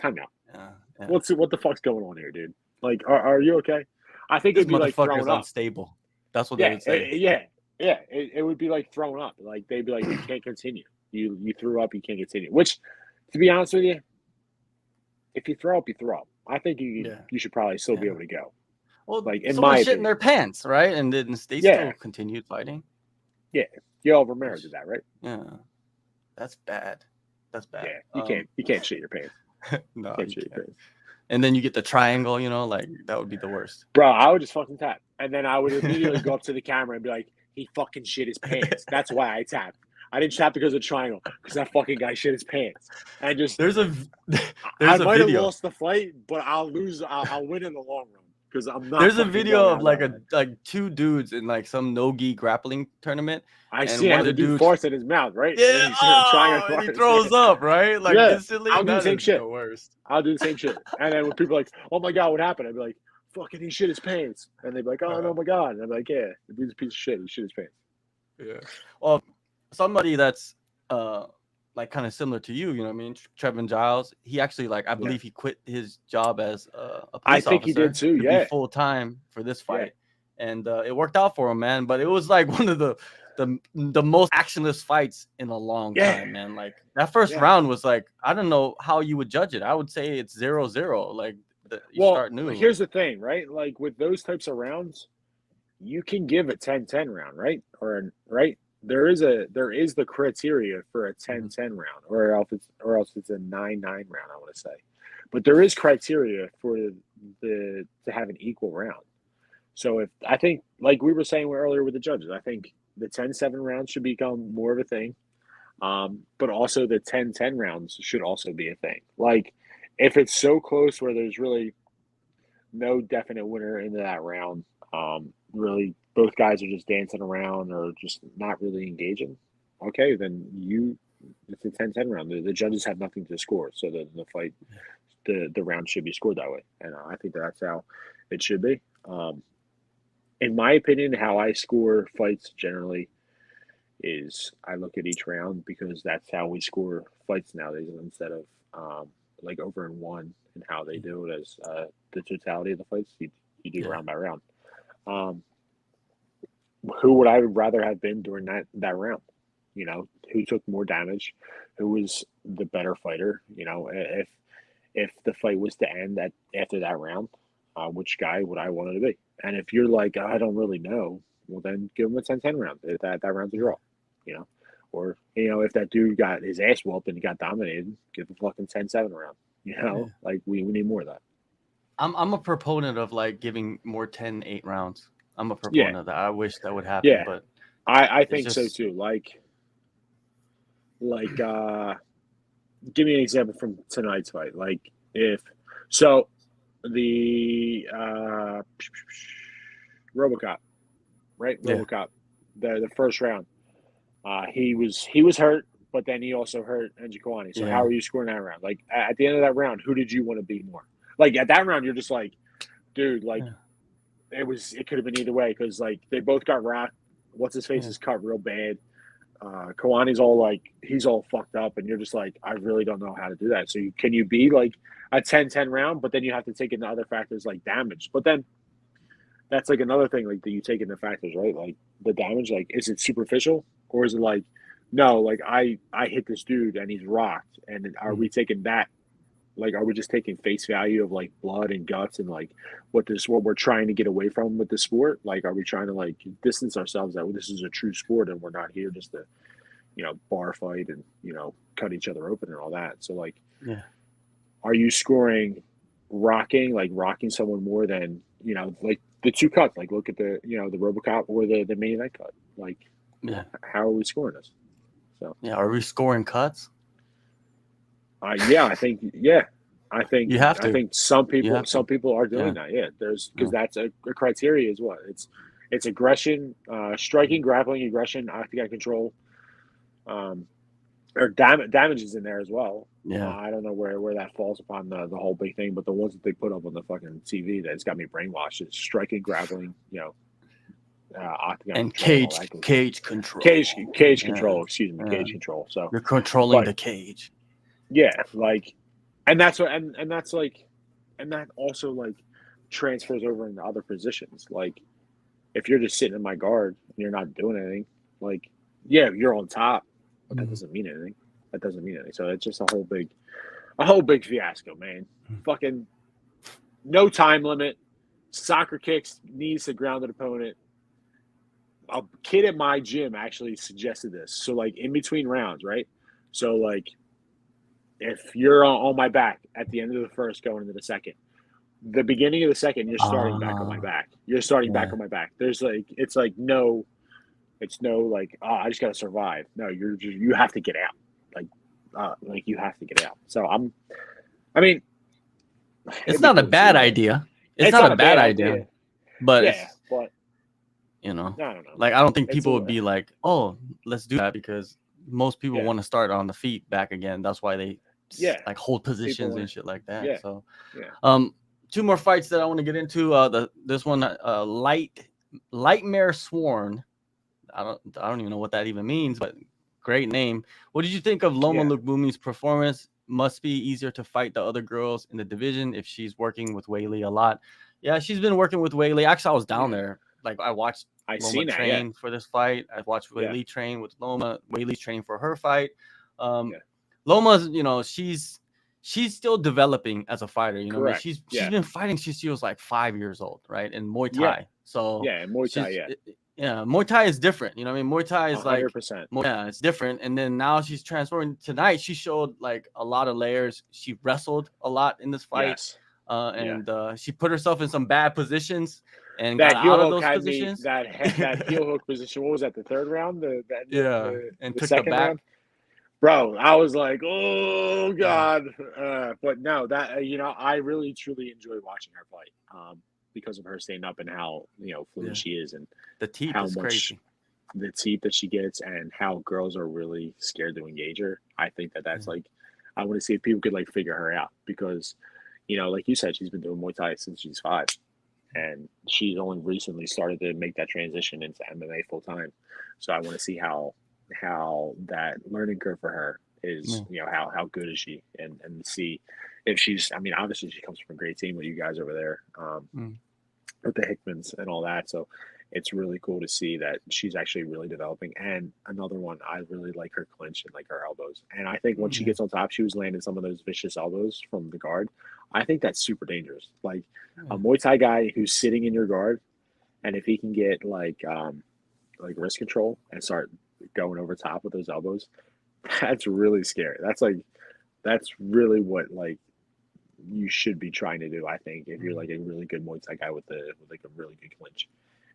time out. Yeah. What the fuck's going on here, dude? Like, are you okay? I think it'd be like thrown up. Unstable. That's what they would say. It would be like thrown up. Like they'd be like, you can't continue. You threw up, you can't continue. Which, to be honest with you, if you throw up, you throw up. I think you should probably still be able to go. Well, like in my shit in their pants, right? And then they still continued fighting. Yeah, Yoel Romero did that, right? Yeah, that's bad. Yeah, you can't shit your pants. No, you can't. And then you get the triangle, like that would be the worst. Bro, I would just fucking tap, and then I would immediately go up to the camera and be like, "He fucking shit his pants." That's why I tapped. I didn't tap because of triangle because that fucking guy shit his pants. And just There's a I there's a might have video. lost the fight, but I'll lose. I'll win in the long run because I'm not. There's a fucking video going of out like that way. two dudes in like some no-gi grappling tournament, I and see one how of the the dude dudes, farts in his mouth, right? And yeah, then he's trying to and he fart. throws up, right? Like Yeah, instantly. I'll do the That same is shit. the worst. I'll do the same shit. And then when people are like, "Oh my god, what happened?" I'd be like, "Fucking, he shit his pants." And they'd be like, "Oh no, my god." And I'm like, "Yeah, the dude's a piece of shit. He shit his pants." Yeah. Well, somebody that's like kind of similar to you, you know what I mean? Trevin Giles, he actually I believe he quit his job as a I police think he officer did too. to be Yeah, full time for this yeah, fight, and it worked out for him, man. But it was like one of the most actionless fights in a long yeah, time, man. Like that first yeah. round was like, I don't know how you would judge it. I would say it's 0-0. Like you Well, start new. here's the thing, right? Like with those types of rounds, you can give a 10-10 round, right? Right? There is the criteria for a 10-10 round, or else it's a 9-9 round, I want to say. But there is criteria for the to have an equal round. So if I think, like we were saying earlier with the judges, I think the 10-7 rounds should become more of a thing. But also the 10-10 rounds should also be a thing. Like if it's so close where there's really no definite winner into that round, really both guys are just dancing around or just not really engaging, okay, then it's a 10-10 round. The judges have nothing to score, so the fight, the round should be scored that way. And I think that's how it should be. In my opinion, how I score fights generally is I look at each round because that's how we score fights nowadays instead of like over in one and how they do it as the totality of the fights. You do round by round. Who would I rather have been during that round? You know, who took more damage? Who was the better fighter? You know, if the fight was to end after that round, which guy would I want it to be? And if you're like, I don't really know, well then give him a 10-10 round. That round's a draw, you know. Or, you know, if that dude got his ass whooped and he got dominated, give a fucking 10-7 round. You know, like we need more of that. I'm a proponent of like giving more 10-8 rounds. I'm a proponent of that. I wish that would happen, Yeah, but I think so just too. Give me an example from tonight's fight. Like if so, the RoboCop, right? yeah, RoboCop, the first round. He was hurt, but then he also hurt Njokuani. So how yeah, are you scoring that round? Like at the end of that round, who did you want to be more? Like at that round, you're just like, dude, like yeah, it could have been either way because like they both got rocked. What's his face yeah. is cut real bad. Kawani's all like he's all fucked up, and you're just like, I really don't know how to do that. So can you be like a 10-10 round, but then you have to take into other factors like damage. But then that's like another thing like that you take into factors, right? Like the damage, like is it superficial or is it like no, like I hit this dude and he's rocked, and are we taking that? Like, are we just taking face value of like blood and guts and like what we're trying to get away from with the sport? Like, are we trying to like distance ourselves that this is a true sport and we're not here just to, you know, bar fight and, you know, cut each other open and all that? So like, Yeah. are you scoring rocking someone more than, you know, like the two cuts? Like, look at the, you know, the RoboCop or the main event cut. Like, Yeah. how are we scoring this? So Yeah. Are we scoring cuts? yeah, I think You have to. some You have to. people are doing Yeah. that. Yeah, there's because that's a criteria as well. It's aggression, striking, grappling, aggression, octagon control, or damage is in there as well. Yeah. I don't know where that falls upon the whole big thing, but the ones that they put up on the fucking TV that's got me brainwashed is striking, grappling, you know, octagon And control, all that cage control. cage Yeah. control. Excuse me, Yeah. cage control. So You're controlling but the cage. yeah, like, and that's what, and that's like, and that also like transfers over into other positions. Like, if you're just sitting in my guard and you're not doing anything, like, yeah, you're on top, but that doesn't mean anything. That doesn't mean anything. So it's just a whole big fiasco, man. Fucking no time limit, soccer kicks, knees to grounded opponent. A kid at my gym actually suggested this. So like in between rounds, right? So like if you're on my back at the end of the first going into the second, the beginning of the second, you're starting back on my back. You're starting back Yeah. on my back. There's like, it's like no It's no like, oh, I just gotta survive. No, you have to get out. Like you have to get out. So I mean, It's it'd be not a cool to see bad that. idea. It's It's not not a a bad bad idea, idea. but Yeah, it's, but you know, I don't know. like I don't think It's people a would be like, oh, let's do that, because most people yeah, want to start on the feet back again. That's why they yeah. like hold People positions want and shit like that. yeah, So, yeah. two more fights that I want to get into. This one, Lightmare Sworn. I don't even know what that even means, but great name. What did you think of Loma Yeah. Lookboomy's performance? Must be easier to fight the other girls in the division if she's working with Whaley a lot. Yeah, she's been working with Whaley. Actually, I was down Yeah. there. Like I watched I Loma seen that, yeah. train for this fight. I watched Yeah. Whaley train with Loma. Whaley's training for her fight. Yeah. Loma's, she's still developing as a fighter. You know, what I mean, Correct. she's Yeah. been fighting since she was like 5 years old, right? In Muay Yeah. Thai. So Yeah, and Muay Thai, she's yeah. yeah, Muay Thai is different. You know what I mean? Muay Thai is like 100%. yeah, it's different. And then now she's transforming. Tonight she showed like a lot of layers. She wrestled a lot in this fight. Yes. And she put herself in some bad positions and got That heel out of hook those had me positions. that heel hook position. What was that? The third round? Yeah, and The took the second back. round? Bro, I was like, oh god. But no, that I really truly enjoy watching her fight. Because of her staying up and how fluid Yeah. she is, and The teeth how is much crazy. the teeth that she gets, and how girls are really scared to engage her. I think that's Yeah. like, I want to see if people could like figure her out, because like you said, she's been doing Muay Thai since she's 5, and she's only recently started to make that transition into MMA full time. So I want to see how that learning curve for her is. How good is she, and see if she's. I mean, obviously she comes from a great team with you guys over there, with the Hickmans and all that. So it's really cool to see that she's actually really developing. And another one, I really like her clinch and like her elbows. And I think once she gets on top, she was landing some of those vicious elbows from the guard. I think that's super dangerous. Like a Muay Thai guy who's sitting in your guard, and if he can get like wrist control and start going over top with those elbows, that's really scary. That's really what like you should be trying to do. I think if you're like a really good Muay Thai guy with like a really good clinch,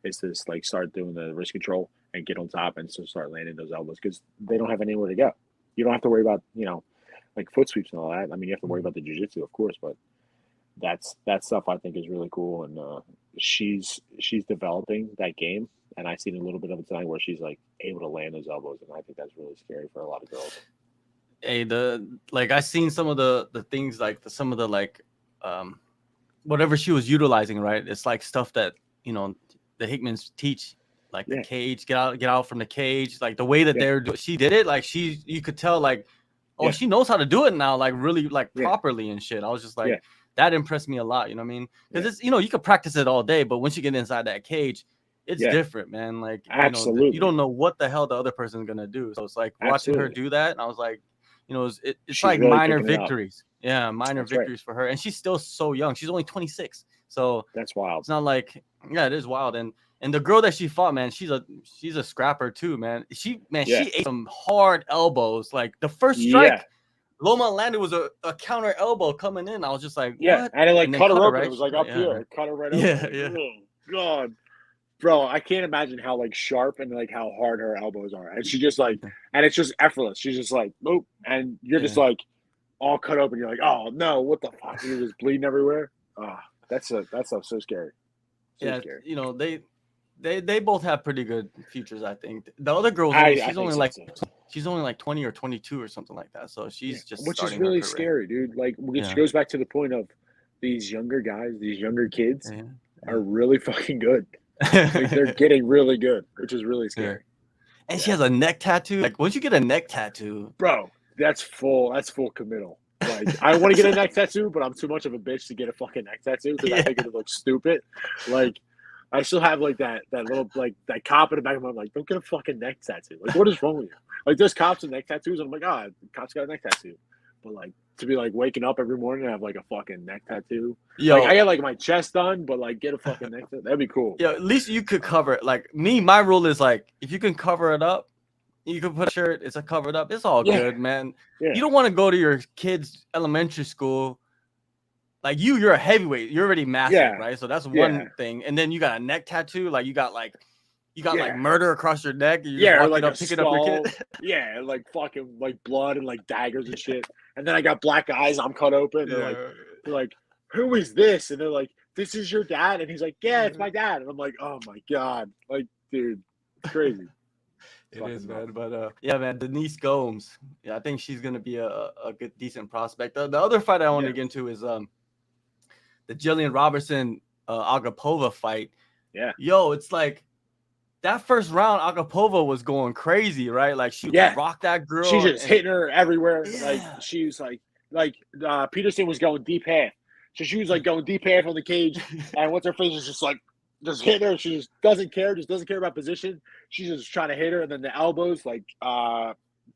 is to just like start doing the wrist control and get on top, and so start landing those elbows, because they don't have anywhere to go. You don't have to worry about like foot sweeps and all that. I mean, you have to worry about the jiu-jitsu, of course, but that stuff I think is really cool. And she's developing that game, and I seen a little bit of it tonight where she's like able to land those elbows, and I think that's really scary for a lot of girls. Hey, I seen some of the things, like some of the whatever she was utilizing, right? It's like stuff that the Hickmans teach, like the cage, get out from the cage, like the way that she did it, like you could tell like, oh, she knows how to do it now, like really like properly and shit. I was just like, that impressed me a lot, you know what I mean? Because it's you could practice it all day, but once you get inside that cage, it's different, man. Like absolutely, you don't know what the hell the other person's gonna do. So it's like watching her do that, and I was like, it's she's like really minor victories. Yeah, minor victories for her. And she's still so young. She's only 26. So that's wild. It's not like, it is wild. And the girl that she fought, man, she's a scrapper too, man. She ate some hard elbows. Like the first strike Loma landed was a counter elbow coming in. I was just like, what? And it like cut her open. Right? It was like up here. It cut her right open. Like, oh god. Bro, I can't imagine how like sharp and like how hard her elbows are. And she just like, and it's just effortless. She's just like, nope. And you're just like all cut open. You're like, oh no, what the fuck? You're just bleeding everywhere. Oh, that's so scary. So scary. They both have pretty good futures, I think. The other girl, she's only like 20 or 22 or something like that. So she's just, which is really scary, dude. Like, which goes back to the point of these younger guys, these younger kids are really fucking good. Like, they're getting really good, which is really scary. And she has a neck tattoo. Like, once you get a neck tattoo, bro, that's full committal. Like, I want to get a neck tattoo, but I'm too much of a bitch to get a fucking neck tattoo because I think it looks stupid. Like, I still have like that little like that cop in the back of my mind, like, don't get a fucking neck tattoo. Like, what is wrong with you? Like, there's cops with neck tattoos, and I'm like, the cop's got a neck tattoo. But like, to be like waking up every morning and have like a fucking neck tattoo. Like, I get like my chest done, but like get a fucking neck tattoo. That'd be cool. Yeah, at least you could cover it. Like me, my rule is like, if you can cover it up, you can put a shirt, it's covered up. It's all good, man. You don't want to go to your kid's elementary school. Like you're a heavyweight. You're already massive, right? So that's one thing. And then you got a neck tattoo. Like you got like You got like murder across your neck. And you're Yeah, just or walking like up, a picking up your skull. kid. Yeah, like fucking like blood and like daggers and shit. And then I got black eyes. I'm cut open. They're like, who is this? And they're like, this is your dad. And he's like, yeah, it's my dad. And I'm like, oh my god, like, dude, it's crazy. It is, man. But yeah, man, Denise Gomes. Yeah, I think she's gonna be a good, decent prospect. The other fight I want to get into is the Jillian Robertson Agapova fight. Yeah. Yo, it's like that first round, Agapova was going crazy, right? Like she rocked that girl. She just hitting her everywhere. Yeah. Like she was like Peterson was going deep half. So she was like going deep half on the cage, and what's her face is just hitting her. She just doesn't care about position. She's just trying to hit her, and then the elbows, like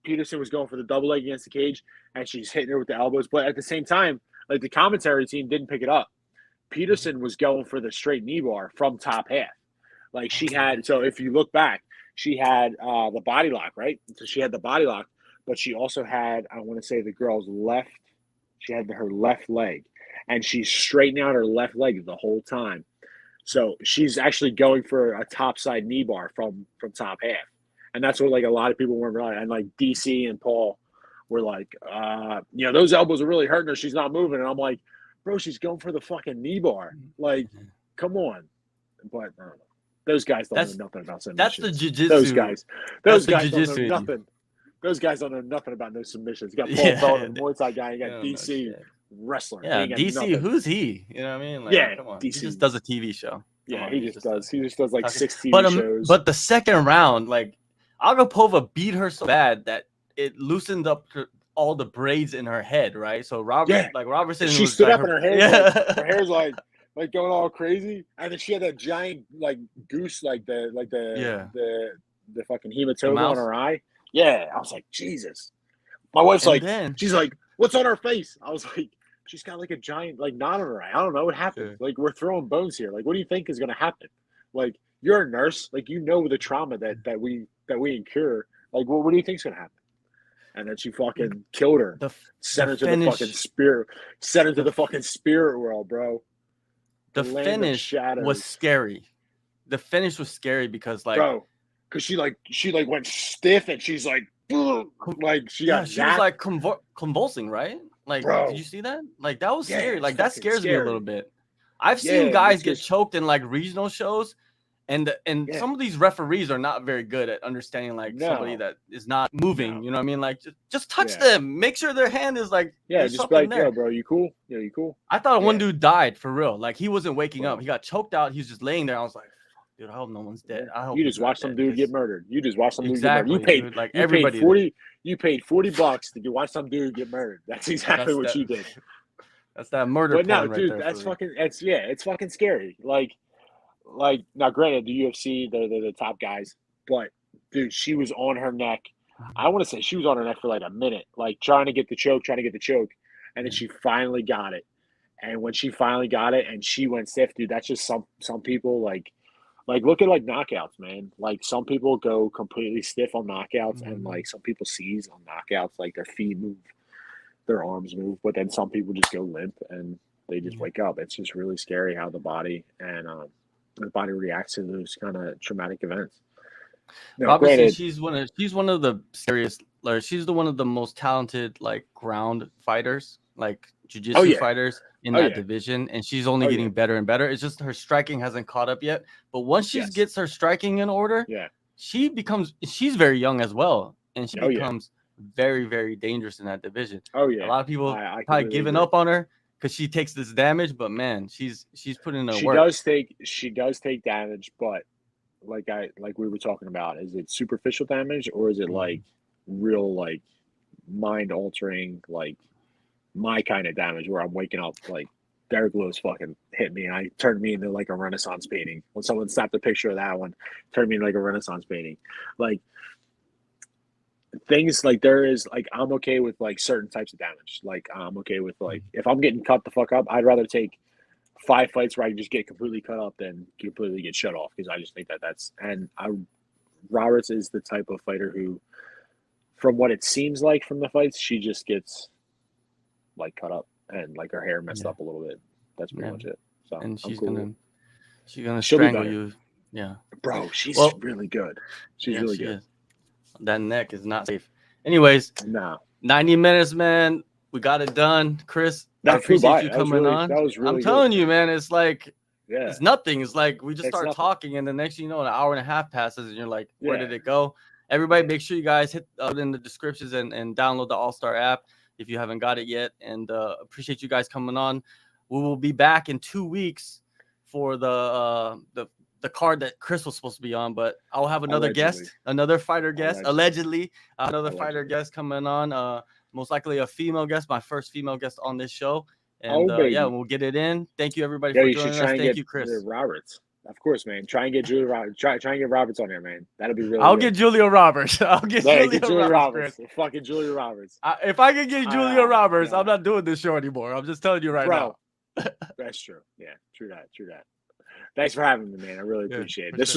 Peterson was going for the double leg against the cage, and she's hitting her with the elbows. But at the same time, like the commentary team didn't pick it up. Peterson was going for the straight knee bar from top half. Like she had, so if you look back, she had the body lock, right? So she had the body lock, but she also had, I want to say the girl's left, she had her left leg, and she's straightening out her left leg the whole time. So she's actually going for a topside knee bar from top half. And that's what like a lot of people weren't realizing. And like DC and Paul were like, those elbows are really hurting her. She's not moving. And I'm like, bro, she's going for the fucking knee bar. Like, come on. But I don't know. Those guys don't know nothing about submissions. That's the jiu-jitsu. Those guys don't know nothing. Those guys don't know nothing about no submissions. You got Paul Felder, Muay Thai guy. You got DC wrestler. Yeah, DC. Who's he? You know what I mean? Like, come on. DC. He just does a TV show. He just does. He just does like 6 TV shows. But the second round, like Agapova beat her so bad that it loosened up all the braids in her head, right? So Robertson, she stood up and her hair, her hair's like going all crazy, and then she had that giant like goose, like the fucking hematoma on her eye. Yeah, I was like, Jesus. My wife's she's like, what's on her face? I was like, she's got like a giant like knot on her eye. I don't know what happened. Like we're throwing bones here. Like, what do you think is gonna happen? Like, you're a nurse. Like, you know the trauma that we incur. Like, what do you think's gonna happen? And then she fucking killed her. Sent her to the fucking spirit. Sent her to the fucking spirit world, bro. The finish was scary. The finish was scary because she went stiff and she's like she was like convulsing, right? Like, did you see that? Like, that was scary. Like, that scares me a little bit. I've seen guys get choked in like regional shows, and some of these referees are not very good at understanding like somebody that is not moving. You know what I mean? Like, just touch them. Make sure their hand is like just like there. Yo, bro, you cool? Yeah, you cool? I thought one dude died for real. Like, he wasn't waking up. He got choked out. He was just laying there. I was like, dude, I hope no one's dead. I hope you just watched some dude get murdered. You just watched some dude get murdered. You paid $40 to watch some dude get murdered. That's exactly what you did. That's that murder. But no, dude, that's fucking. It's fucking scary. Like now, granted, the UFC, they're the top guys, but dude, she was on her neck. I want to say she was on her neck for like a minute, like trying to get the choke, and then she finally got it. And when she finally got it, and she went stiff, dude, that's just some people like look at like knockouts, man. Like, some people go completely stiff on knockouts, and like some people seize on knockouts, like their feet move, their arms move, but then some people just go limp and they just wake up. It's just really scary how the body reacts to those kind of traumatic events. Now, obviously, she's one of the scariest. Like, she's one of the most talented like ground fighters, like jiu-jitsu fighters in that division, and she's only getting better and better. It's just her striking hasn't caught up yet. But once she gets her striking in order, she's very young as well, and she becomes very, very dangerous in that division. A lot of people probably giving up on her because she takes this damage, but man, she's putting in her work. She does take damage, but like we were talking about, is it superficial damage, or is it like real, like mind altering, like my kind of damage where I'm waking up like Derek Lewis fucking hit me and I turned me into like a Renaissance painting? When someone snapped a picture of that one, turned me into like a Renaissance painting. Like, things like there is like, I'm okay with like certain types of damage. Like, I'm okay with like, if I'm getting cut the fuck up, I'd rather take 5 fights where I can just get completely cut up than completely get shut off, because I just think Roberts is the type of fighter who, from what it seems like from the fights, she just gets like cut up and like her hair messed up a little bit. That's pretty much it. So, and she's gonna strangle you. Yeah. Bro, she's Well, really good. She's yeah, really she good. is. That neck is not safe. Anyways, No. 90 minutes, man. We got it done. Chris, I That flew appreciate by. you That was coming really on. I'm good. telling you, man, it's like Yeah. it's nothing. It's like we just It's start nothing. talking, and the next thing you know, an hour and a half passes, and you're like, where Yeah. did it go? Everybody, make sure you guys hit in the descriptions and download the AllStar app if you haven't got it yet. And appreciate you guys coming on. We will be back in 2 weeks for the card that Chris was supposed to be on, but I'll have another guest, another fighter guest, allegedly another fighter guest coming on. Most likely a female guest, my first female guest on this show. And yeah, we'll get it in. Thank you everybody for joining us. Thank you, Chris. Roberts. Of course, man. Try and get Julia Roberts. Try and get Roberts on here, man. That'll be really I'll good. get Julia Roberts. I'll get Julia Roberts. Chris. Fucking Julia Roberts. If I can get Julia Roberts, I'm not doing this show anymore. I'm just telling you right now. That's true. Yeah, true that. Thanks for having me, man. I really appreciate it. This was